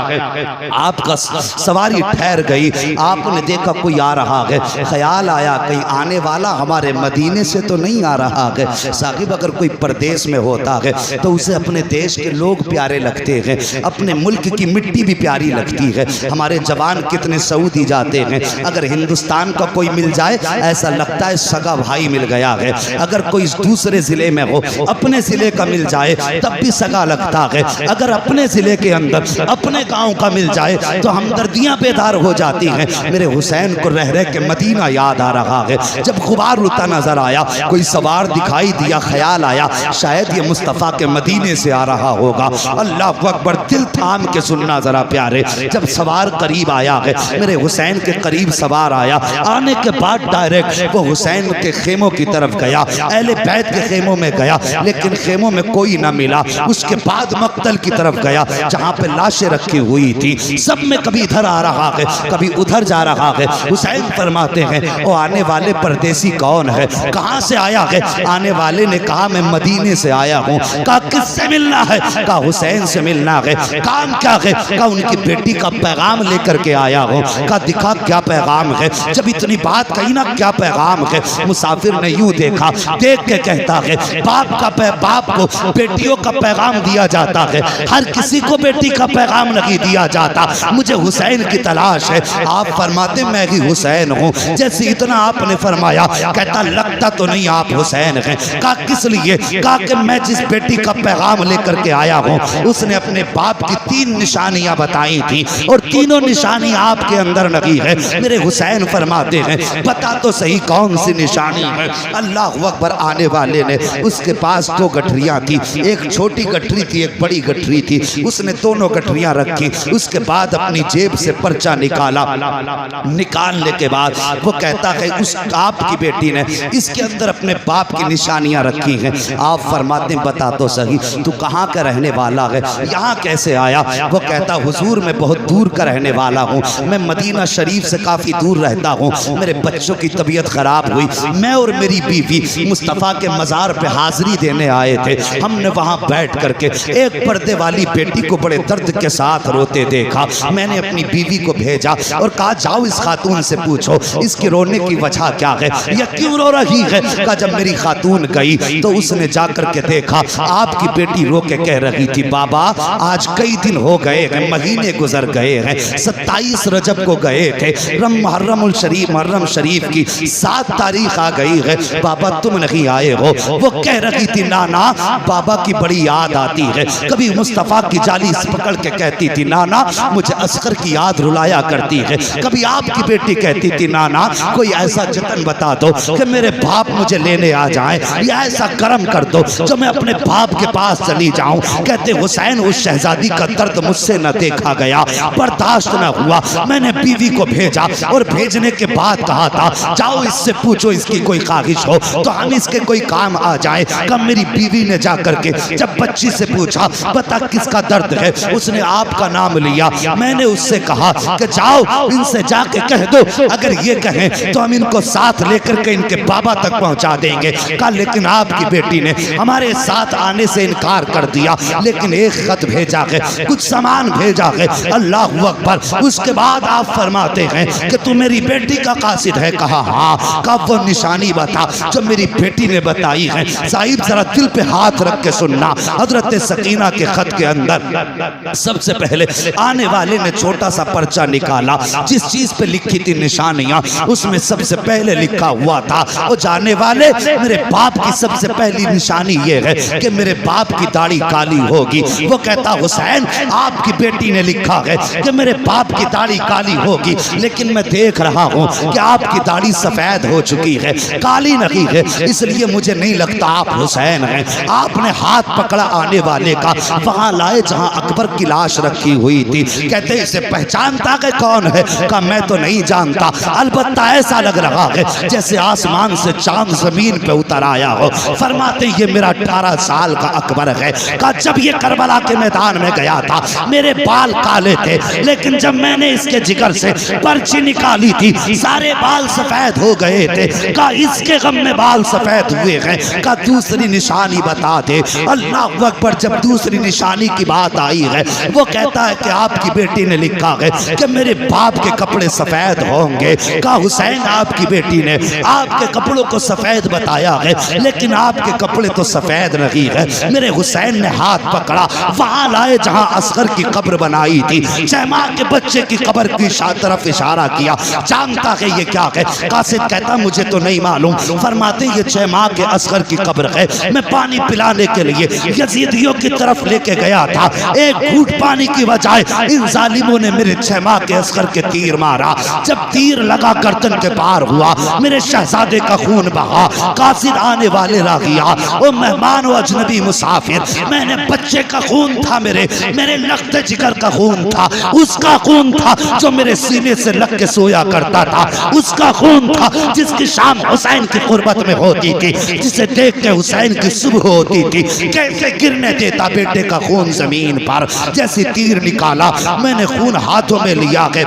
आपका सवारी ठहर गई, आपने देखा कोई आ रहा है, ख्याल आया कहीं आने वाला हमारे मदीने से तो नहीं आ रहा है। साहिब अगर कोई परदेश में होता है तो उसे अपने देश के लोग प्यारे लगते हैं, अपने मुल्क की मिट्टी भी प्यारी लगती है। हमारे जवान कितने सऊदी जाते हैं, अगर हिंदुस्तान का कोई मिल जाए ऐसा लगता है सगा भाई मिल गया है। अगर कोई दूसरे जिले में हो अपने जिले का मिल जाए तब भी सगा लगता है। अगर अपने जिले के अंदर अपने गांव का मिल जाए तो हमदर्दियां बेदार हो जाती हैं। मेरे हुसैन को रह रह के मदीना याद आ रहा है। जब गुबार उड़ता नजर आया, कोई सवार दिखाई दिया, ख्याल आया शायद ये मुस्तफ़ा के मदीने से आ रहा होगा। अल्लाह अकबर। दिल थाम के सुनना जरा प्यारे, जब सवार करीब आया है, मेरे हुसैन के करीब सवार आया, आने के बाद डायरेक्ट वो हुसैन के खेमों की तरफ गया, अहले बैत के खेमों में गया, लेकिन खेमों में कोई ना मिला। उसके बाद मक्तल की तरफ गया जहाँ पे लाशें रखी हुई थी, सब में कभी इधर आ रहा है कभी उधर जा रहा है। हुसैन फरमाते हैं वो आने वाले परदेसी कौन है, कहाँ से आया है? आने वाले ने कहा मैं मदीने से आया हूँ। कहा किससे मिलना है? कहा हुसैन से मिलना है। काम क्या है? कहा उनकी बेटी का पैगाम लेकर के आया हूँ। कहा दिखा क्या पैगाम है? जब इतनी बात कही ना क्या पैगाम है, मुसाफिर ने यूं देखा, देख के कहता है बाप को बेटियों का पैगाम दिया जाता है, हर किसी को बेटी का पैगाम नहीं दिया जाता। मुझे हुसैन की तलाश है। आप फरमाते मैं ही हुसैन हूँ। जैसे इतना आपने फरमाया, कहता लगता तो नहीं आप हुसैन हैं। कहा किस लिए? कहा कि मैं जिस बेटी का पैगाम लेकर के आया हूँ उसने अपने बाप की 3 निशानियां बताई थी और तीनों निशानी आपके अंदर नहीं है। मेरे हुसैन फरमाते हैं बता तो सही कौन सी निशानी है। अल्लाह अकबर। आने वाले ने, उसके पास 2 गठरियां थी, एक छोटी गठरी थी एक बड़ी गठरी थी। उसने दोनों गठरियां रखी, उसके बाद अपनी जेब से पर्चा निकाला। निकालने के बाद वो कहता है उस आपकी बेटी ने इसके अंदर अपने बाप की निशानियां रखी हैं। आप फरमाते बता तो सही तू कहाँ का रहने वाला है, यहाँ कैसे आया? वो कहता हुजूर मैं बहुत दूर का रहने वाला हूँ, मैं मदीना शरीफ से काफ़ी दूर रहता हूँ। मेरे बच्चों की तबीयत ख़राब हुई, मैं और मेरी बीवी मुस्तफ़ा के मज़ार पे हाज़िरी देने आए थे। हमने वहाँ बैठ करके एक पर्दे वाली बेटी को बड़े दर्द के साथ रोते देखा। मैंने अपनी बीवी को भेजा और कहा जाओ इस खातून से पूछो इसके रोने की वजह क्या है, यह क्यों रो रही है। कहा जब मेरी खातून गई तो उसने जाकर के देखा आपकी बेटी रो के कह रही थी बाबा आज कई दिन हो गए हैं, महीने गुजर गए हैं, 27 रजब को गए थे, मुहर्रम शरीफ की 7 तारीख आ गई है, बाबा तुम नहीं आए हो। वो कह रही थी नाना बाबा की बड़ी याद आती है। कभी मुस्तफ़ा की जाली पकड़ के कहती थी नाना मुझे असगर की याद रुलाया करती है। कभी आपकी बेटी कहती थी नाना कोई ऐसा जतन बता दो कि मेरे बाप मुझे लेने आ जाए, या ऐसा करम कर दो जो मैं अपने बाप के पास चली जाऊं। कहते हुसैन उस शहजादी का दर्द मुझसे न देखा गया, बर्दाश्त न हुआ। मैंने बीवी को भेजा और भेजने के बाद कहा था जाओ इससे पूछो इसकी कोई ख्वाहिश हो तो हम इसके कोई काम आ जाए। कब मेरी बीवी ने जाकर के जब बच्ची से पूछा बता किसका दर्द है, उसने आपका नाम लिया। मैंने उससे कहा कि जाओ इनसे जाके कह दो अगर ये कहें तो हम इनको साथ लेकर के इनके बाबा तक पहुंचा देंगे। कहा लेकिन आपकी बेटी ने हमारे साथ आने से इनकार कर दिया, लेकिन एक खत भेजा है, कुछ सामान भेजा है। अल्लाह अकबर। उसके बाद आप फरमाते हैं कि तू मेरी बेटी का कासिद है? कहा हाँ। कब वो निशानी बता जो मेरी बेटी ने बताई है। साहिब जरा दिल पे हाथ रख के सुनना, हजरत सकीना के खत के अंदर सबसे पहले आने वाले ने छोटा सा पर्चा निकाला, जिस चीज पे लिखी थी निशानियां उसमें सबसे पहले लिखा हुआ था वो जाने वाले मेरे बाप की सबसे पहली निशानी ये है कि मेरे बाप की दाढ़ी काली होगी। वो कहता हुसैन आपकी बेटी ने लिखा है कि मेरे बाप की दाढ़ी काली होगी, लेकिन मैं देख रहा हूँ कि आपकी दाढ़ी सफेद हो चुकी है, काली नहीं है, इसलिए मुझे नहीं लगता आप हुसैन हैं। आपने हाथ पकड़ा आने वाले का, वहां लाए जहां अकबर की लाश रखी हुई थी। कहते इसे पहचानता है कौन है? कहा मैं तो नहीं जानता, अलबत्ता ऐसा लग रहा है जैसे आसमान से चांद जमीन पे उतर आया हो। फरमाते ये मेरा 18 साल का अकबर है। कहा जब ये करबला के मैदान में गया था मेरे बाल काले थे, लेकिन जब मैंने इसके जिगर से पर्ची निकाली थी सारे बाल सफेद हो गए थे। कहा इसके गम में बाल सफेद हुए हैं। कहा दूसरी निशानी बता दे। अल्लाह अकबर। जब दूसरी निशानी की बात आई है वो कहता है कि आपकी बेटी ने लिखा है कि मेरे बाप के कपड़े सफेद होंगे। कहा हुसैन आपकी बेटी ने आपके कपड़ों को सफेद बताया है, लेकिन आपके कपड़े तो सफेद नहीं है। मेरे हुसैन ने हाथ पकड़ा, वहां लाए जहां असगर की कब्र बनाई थी, शहमा के बच्चे की कब्र की तरफ इशारा किया। जानता है ये क्या है? कासिद कहता मुझे तो नहीं मालूम। फरमाते ये 6 माह के असगर की कब्र है। मैं पानी पिलाने के लिए यजीदियों की तरफ लेके गया था, एक घूंट पानी की बजाय इन जालिमों ने मेरे 6 माह के असगर के तीर मारा। जब तीर लगा गर्दन के पार हुआ, मेरे शहजादे का खून बहा। कासिद आने वाले रागिया ओ मेहमान व अजनबी मुसाफिर, मैंने बच्चे का खून था, मेरे लखते जिगर का खून था, उसका खून था जो मेरे सीने से लग के सोया करता था, उसका खून था जिसकी शाम हुसैन की कुर्बत में होती थी, जिसे देख के हुसैन की सुबह होती थी। कैसे गिरने देता बेटे का खून जमीन पर। जैसे तीर निकाला मैंने खून हाथों में लिया है।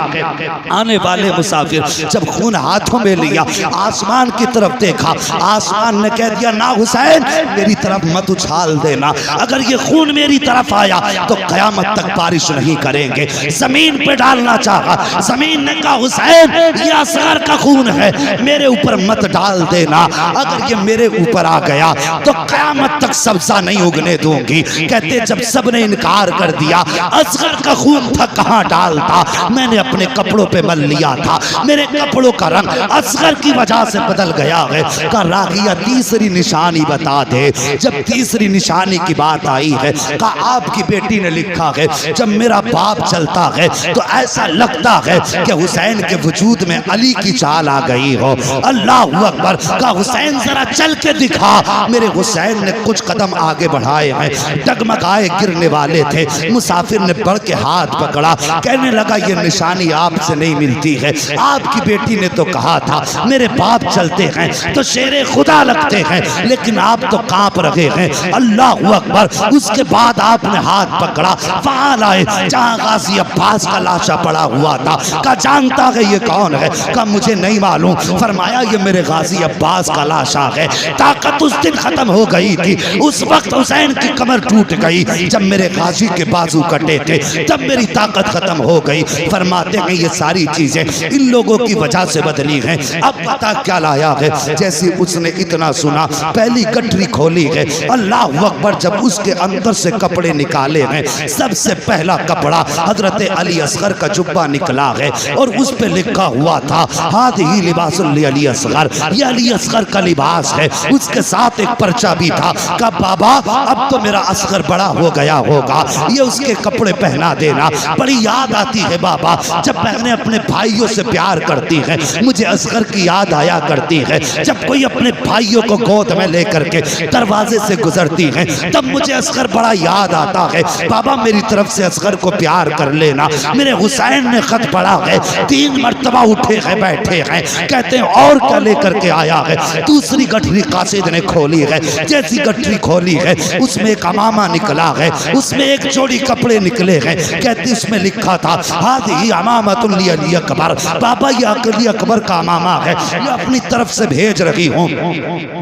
आने वाले मुसाफिर जब खून हाथों में लिया आसमान की तरफ देखा, आसमान ने कह दिया ना हुसैन मेरी तरफ मत उछाल देना, अगर ये खून मेरी तरफ आया तो कयामत तक बारिश नहीं करेंगे। जमीन पे डालना चाहा, जमीन ने कहा हुसैन ये असगर का खून है, मेरे ऊपर मत डाल देना, अगर ये मेरे ऊपर आ गया तो कयामत तक तक सब्जा नहीं उगने दूंगी। कहते जब सबने इनकार कर दिया, असगर का खून था कहाँ डालता, मैंने अपने कपड़ों पे मल लिया था, मेरे कपड़ों का रंग असगर की वजह से बदल गया है। का रागिया तीसरी निशानी बता दे। जब तीसरी निशानी की बात आई है, का आपकी बेटी ने लिखा है, जब मेरा बाप चलता है तो ऐसा लगता है कि हुसैन के वजूद में अली की चाल आ गई हो। अल्लाह अकबर। का हुसैन जरा चल के दिखा। मेरे हुसैन ने कुछ कदम आगे बढ़ाए हैं, डगमगाए गिरने वाले थे। मुसाफिर ने बढ़ के हाथ पकड़ा, कहने लगा ये निशानी आपसे नहीं मिलती है। आपकी बेटी ने तो कहा था मेरे बाप चलते हैं तो शेरे खुदा लगते हैं, लेकिन आप तो कांप रहे हैं। अल्लाह अकबर। उसके बाद आपने हाथ पकड़ा, वहां लाए जहां गाजी अब्बास का लाशा पड़ा हुआ था। का जानता है ये कौन है? का मुझे नहीं मालूम। फरमाया ये मेरे गाजी अब्बास का लाशा है। ताकत उस दिन खत्म हो गई थी, उस वक्त हुसैन की कमर टूट गई। जब मेरे गाजी के बाजू कटे थे तब मेरी ताकत खत्म हो गई। फरमाते हैं ये सारी चीजें इन लोगों की वजह से बदली हैं। अब पता क्या लाया है? जैसे उसने इतना सुना, पहली गठरी खोली है। अल्लाह अकबर। जब उसके अंदर से कपड़े निकाले हैं, सबसे पहला कपड़ा हजरत अली असगर का जुब्बा निकला है और उस पे लिखा हुआ था हादिही लिबासुल अली असगर, ये अली असगर का लिबास है। उसके साथ एक पर्चा भी था का बाबा अब तो मेरा असगर बड़ा हो गया होगा, ये उसके कपड़े पहना देना। बड़ी याद आती है बाबा, जब बहनें अपने भाइयों से प्यार करती हैं, मुझे असगर की याद आया करती है। जब कोई अपने भाइयों को गोद में लेकर के दरवाजे से गुजरती है तब मुझे असगर बड़ा याद आता है। बाबा मेरी तरफ से असगर को प्यार कर लेना। मेरे हुसैन ने खत पढ़ा है, 3 मरतबा उठे हैं बैठे हैं। कहते हैं और क्या लेकर के आया है? दूसरी गठरी कासिद ने खोली है। जैसी गठरी खोली है उसमें एक अमामा निकला है, उसमें एक जोड़ी कपड़े निकले हैं। कहते उसमें लिखा था हादिही अमामतुल अली अकबर, बाबा ये अली अकबर का अमामा है, ये अपनी तरफ से भेज रही हूँ।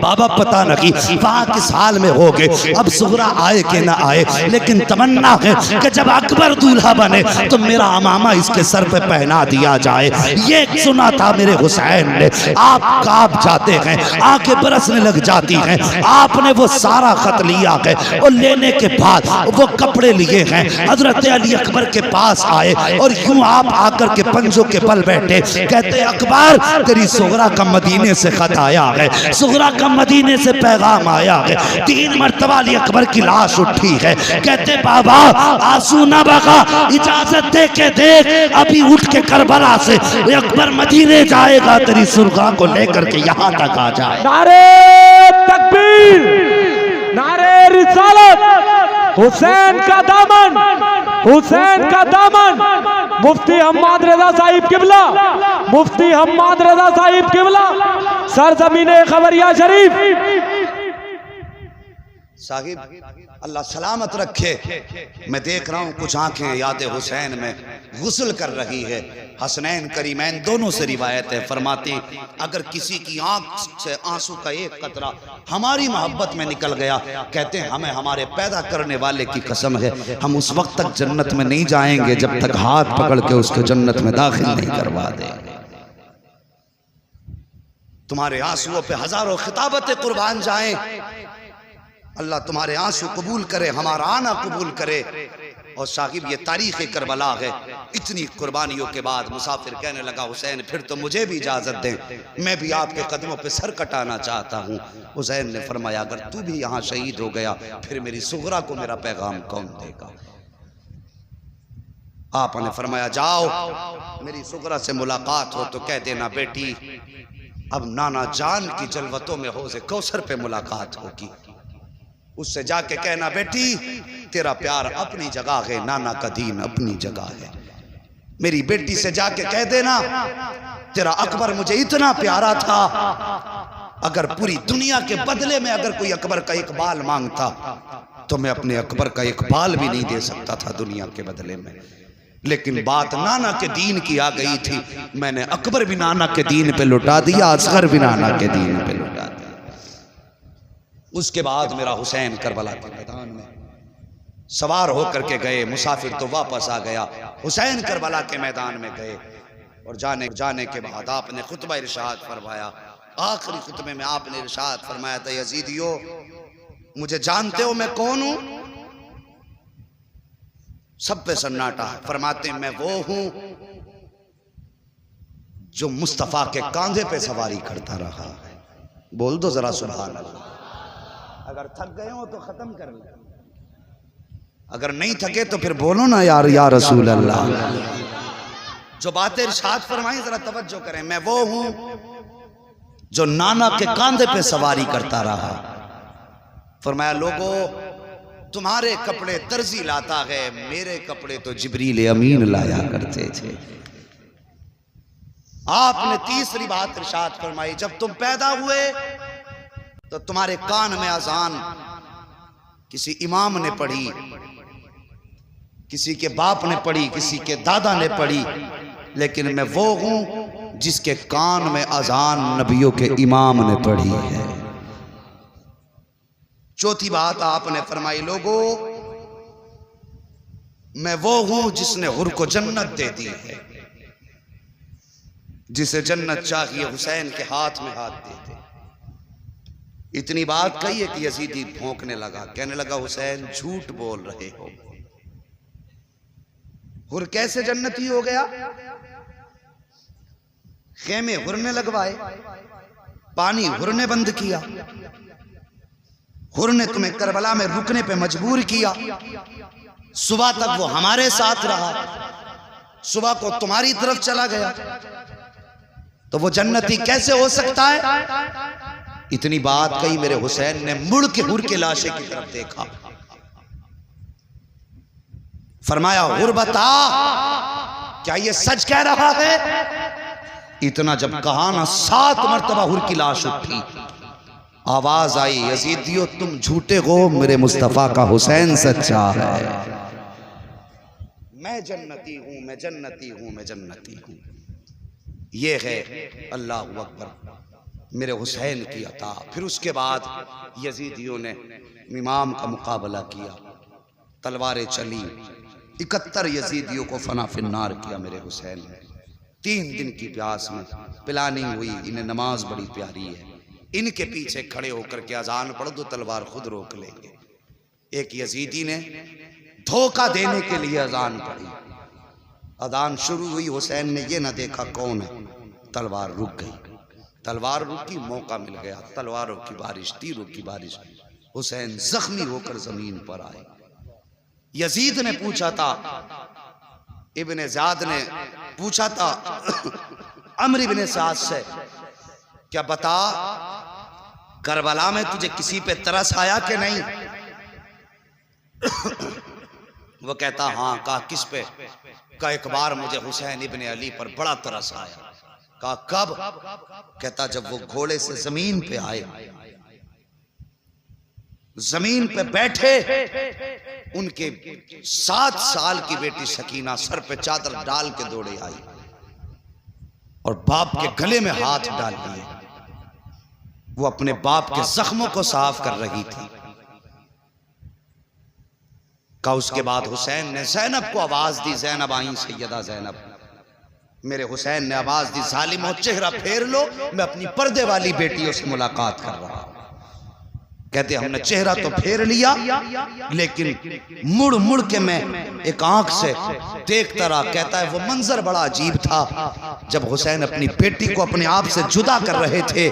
बाबा पता नहीं वहाँ किस हाल में हो गए, अब सुगरा आए कि ना आए, लेकिन तमन्ना है कि जब अकबर दूल्हा बने तो मेरा अमामा इसके सर पे पहना दिया जाए। ये सुना था मेरे हुसैन ने। आप कांप जाते हैं, आंखें बरसने लग जाती हैं। आपने वो सारा खत लिया है और लेने के बाद वो कपड़े लिए हैं, हजरत अली अकबर के पास आए और यूं आप आकर के पंजों के बल बैठे। कहते अकबर तेरी सुगरा का मदीने से खत आया है, सुगरा का मदीने से पैगाम आया है। 3 मरतबा अली अकबर की लाश उठी है। कहते बाबा आंसू ना बगा, इजाजत दे के देख, अभी उठ के करबला से अकबर मदीने जाएगा, तेरी सुरगा को लेकर के यहाँ तक आ जाए। नारे तकबीर, नारे रिसालत, हुसैन का दामन, हुसैन का दामन। मुफ्ती हम्माद रजा साहिब किबला, मुफ्ती हम्माद रजा साहिब किबला, सरजमीने खबरिया शरीफ। साहिब अल्लाह सलामत रखे। मैं देख रहा हूँ कुछ आंखें याद हुसैन में गुस्ल कर रही है। हसनैन करीमैन दोनों से रिवायत है, फरमाती अगर किसी की आंख से आंसू का एक कतरा हमारी मोहब्बत में निकल गया, कहते हैं हमें हमारे पैदा करने वाले की कसम है हम उस वक्त तक जन्नत में नहीं जाएंगे जब तक हाथ पकड़ के उसको जन्नत में दाखिल नहीं करवा देंगे। तुम्हारे आंसुओं पे हजारों खिताबतें कुर्बान जाएं। अल्लाह तुम्हारे आंसू कबूल करे, हमारा आना कबूल करे। और साहिब ये तारीख़ करबला है। इतनी कुर्बानियों के बाद मुसाफिर कहने लगा हुसैन फिर तो मुझे भी इजाज़त दें, मैं भी आपके कदमों पे सर कटाना चाहता हूँ। हुसैन ने फरमाया अगर तू भी यहाँ शहीद हो गया फिर मेरी सुगरा को मेरा पैगाम कौन देगा? आपने फरमाया जाओ मेरी सुगरा से मुलाकात हो तो कह देना बेटी अब नाना जान की जलवतों में हौज़े कौसर पे मुलाकात होगी। उससे जाके कहना बेटी तेरा प्यार अपनी जगह है, नाना का दीन अपनी जगह है। मेरी बेटी से जाके कह देना तेरा अकबर मुझे इतना प्यारा था, अगर पूरी दुनिया के बदले में अगर कोई अकबर का एक बाल मांगता तो मैं अपने अकबर का एक बाल भी नहीं दे सकता था दुनिया के बदले में। लेकिन बात नाना के दीन की आ गई थी, मैंने अकबर भी नाना के दीन पे लुटा दिया, असगर भी नाना के दीन पे लुटा दिया। उसके बाद मेरा हुसैन करबला के मैदान में सवार होकर के गए। मुसाफिर तो वापस आ गया, हुसैन करबला के मैदान में गए और जाने के बाद आपने खुतबा इरशाद फरमाया। आखिरी खुतबे में आपने इरशाद फरमाया था यजीदियो मुझे जानते हो मैं कौन हूं? सब पे सन्नाटा है। फरमाते हैं मैं वो हूं जो मुस्तफा के कांधे पे सवारी करता रहा है। बोल दो जरा सुभान अल्लाह। अगर थक गए हो तो खत्म कर लो, अगर नहीं थके तो फिर बोलो ना यार या रसूल अल्लाह। जो बातें इरशाद फरमाई जरा तवज्जो करें। मैं वो हूं जो नाना के कांधे पे सवारी करता रहा। फरमाया लोगों तुम्हारे कपड़े दर्जी लाता है, मेरे कपड़े तो जिब्रील अमीन लाया करते थे। आपने तीसरी बात इरशाद फरमाई, जब तुम पैदा हुए तो तुम्हारे कान में अजान किसी इमाम ने पढ़ी, किसी के बाप ने पढ़ी, किसी के दादा ने पढ़ी, लेकिन मैं वो हूं जिसके कान में अजान नबियों के इमाम ने पढ़ी है। चौथी बात आपने फरमाई लोगों मैं वो हूं जिसने हुर को जन्नत दे दी है। जिसे जन्नत चाहिए हुसैन के हाथ में हाथ दे दे। इतनी बात कही है कि यजीदी भौंकने लगा, कहने लगा हुसैन झूठ बोल रहे हो। हुर कैसे जन्नती हो गया? खेमे हुर ने लगवाए, पानी हुर ने बंद किया, हुर ने तुम्हें करबला में रुकने पे मजबूर किया। सुबह तक वो हमारे साथ रहा, सुबह को तुम्हारी तरफ चला गया, तो वो जन्नती कैसे हो सकता है? इतनी बात कही मेरे हुसैन ने मुड़ के हुर के लाशे की तरफ देखा, फरमाया हुर बता क्या ये सच कह रहा है? इतना जब कहा ना 7 मरतबा हुर की लाश उठी। आवाज आई यजीदियो तुम झूठे हो, मेरे मुस्तफा का हुसैन सच्चा है। मैं जन्नती हूं, मैं जन्नती हूं, मैं जन्नती हूं। ये है अल्लाह अकबर मेरे हुसैन की अता। फिर उसके बाद यजीदियों ने इमाम का मुकाबला किया, तलवारें चली, 71 यजीदियों को फना फिन्नार किया मेरे हुसैन ने। 3 दिन की प्यास में प्लानिंग हुई, इन्हें नमाज बड़ी प्यारी है, इनके पीछे खड़े होकर के अजान पढ़ दो तलवार खुद रोक लेंगे। एक यजीदी ने धोखा देने के लिए अजान पढ़ी, अजान शुरू हुई, हुसैन ने ये ना देखा कौन है, तलवार रुक गई। तलवार रुकी, मौका मिल गया, तलवारों की बारिश, तीरों की बारिश। हुसैन जख्मी होकर जमीन पर आए। यजीद ने पूछा था, इब्ने ज़ाद ने पूछा था अम्र इब्ने साद से, क्या बता करबला में तुझे किसी पे तरस आया कि नहीं? वो कहता हाँ। कहा किस पे? कहा एक बार मुझे हुसैन इब्ने अली पर बड़ा तरस आया। कहा कब? कहता जब वो घोड़े से जमीन पे आए, जमीन पे बैठे, उनके 7 साल की बेटी सकीना सर पे चादर डाल के दौड़े आई और बाप के गले में हाथ डाल दिए। वो अपने बाप के जख्मों को साफ कर रही थी। का उसके बाद हुसैन ने जैनब को आवाज दी, जैनब आई सैयदा जैनब। मेरे हुसैन ने आवाज दी जालिमो चेहरा फेर लो, मैं अपनी पर्दे वाली बेटियों से मुलाकात कर रहा हूं। कहते हमने चेहरा तो फेर लिया, लेकिन मुड़ मुड़ के मैं एक आंख से देखता रहा। कहता है वो मंजर बड़ा अजीब था, जब हुसैन अपनी बेटी को अपने आप से जुदा कर रहे थे,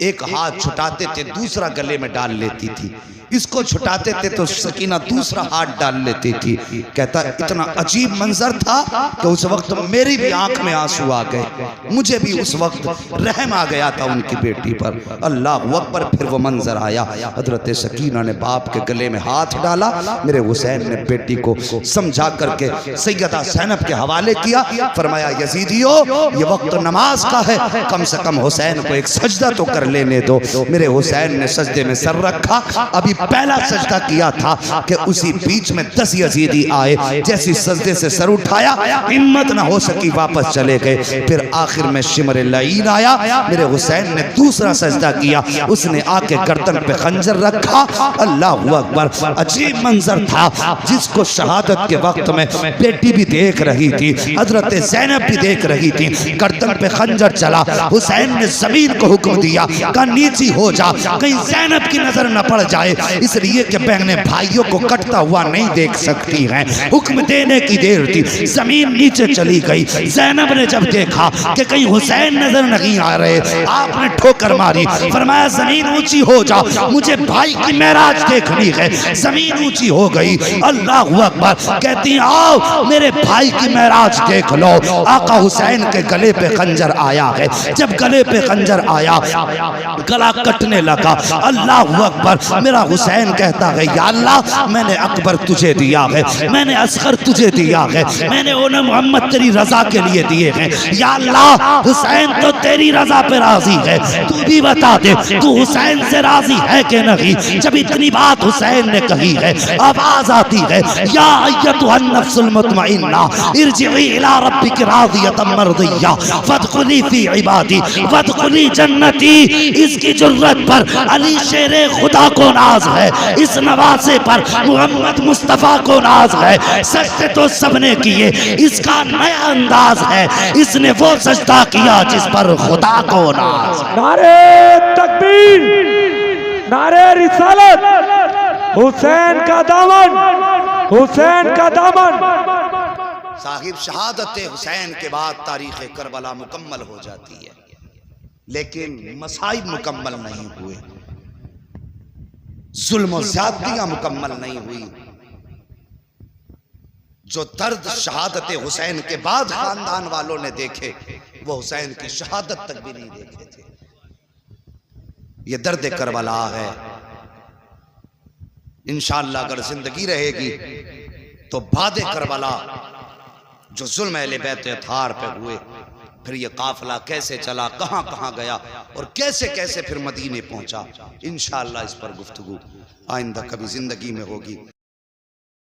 एक हाथ छुटाते थे दूसरा गले में डाल लेती थी, इसको छुटाते थे तो सकीना दूसरा हाथ डाल लेती थी। कहता इतना अजीब मंजर था कि उस वक्त मेरी भी आंख में आंसू आ गए, मुझे भी उस वक्त रहम आ गया था उनकी बेटी पर। अल्लाह अकबर। फिर वो मंजर आया, हजरत सकीना ने बाप के गले में हाथ डाला, मेरे हुसैन ने बेटी को समझा करके सैयदा ज़ैनब के हवाले किया। फरमाया यजीदियो ये वक्त नमाज का है, कम से कम हुसैन को एक सजदा तो कर लेने दो। मेरे हुसैन ने सजदे में सर रखा, अभी पहला सजदा किया था कि उसी बीच में 10 यजीदी आए। जैसी सजदे से सर उठाया, हिम्मत ना हो सकी, वापस चले गए। फिर आखिर में शिमर लईन आया, मेरे हुसैन ने दूसरा सजदा किया, उसने आके गर्दन पे खंजर रखा। अल्लाह अकबर, अजीब मंजर था जिसको शहादत के वक्त में बेटी भी देख रही थी, हजरत ज़ैनब भी देख रही थी। गर्दन पे खंजर चला, हुसैन ने जमीन को हुक्म दिया का नीची हो जा, कहीं ज़ैनब की नजर न पड़ जाए, इसलिए कि बहने भाइयों को कटता हुआ नहीं देख सकती हैं। हुक्म देने की देर थी, जमीन नीचे चली गई। ज़ैनब ने जब देखा कि कहीं हुसैन नजर नहीं आ रहे, आपने ठोकर मारी, फरमाया जमीन ऊंची हो जा, मुझे भाई की मेराज देखनी है। जमीन ऊंची हो गई। अल्लाह अकबर, कहती आओ मेरे भाई की मेराज देख लो। आका हुसैन के गले पे खंजर आया है। जब गले पे खंजर आया, गला कटने लगा। अल्लाह अकबर, मेरा हुसैन कहता है या अल्लाह, मैंने अकबर तुझे दिया है, मैंने असगर तुझे दिया है, मैंने उन्हें मोहम्मद तेरी रजा के लिए दिए हैं। या अल्लाह, हुसैन तो तेरी रजा पे राजी है, तू भी बता दे तू हुसैन से राजी है कि नहीं। जब इतनी बात हुसैन ने कही है, आवाज आती है या अय्यतुहन नफ्सुल मुतमइन्ना इरजिई इला रब्बिकी रादियतम मर्दिया फदखुली फी इबादी फदखुली जन्नती। इसकी जुर्रत पर अली शेरे खुदा को नाज है, इस नवासे पर मोहम्मद मुस्तफा को नाज है। सजदे तो सबने किए, इसका नया अंदाज है, इसने वो सजदा किया जिस पर खुदा को नाज है। नारे तकबीर, नारे रिसालत, हुसैन का दामन, हुसैन का दामन। साहिब, शहादत हुसैन के बाद तारीख करबला मुकम्मल हो जाती है, लेकिन मसाइब मुकम्मल नहीं हुए, जुल्म और ज़्यादतियां मुकम्मल नहीं हुई। जो दर्द शहादत हुसैन के बाद खानदान वालों ने देखे, वो हुसैन की शहादत तक भी नहीं देखे थे। ये दर्द करबला है। इंशाअल्लाह अगर जिंदगी रहेगी तो बादे करबला जो जुल्म अहले बैत अतार पे हुए, फिर ये काफिला कैसे चला, कहां कहां गया और कैसे कैसे फिर मदीने पहुंचा, इंशाअल्लाह इस पर गुफ्तगू आइंदा कभी जिंदगी में होगी।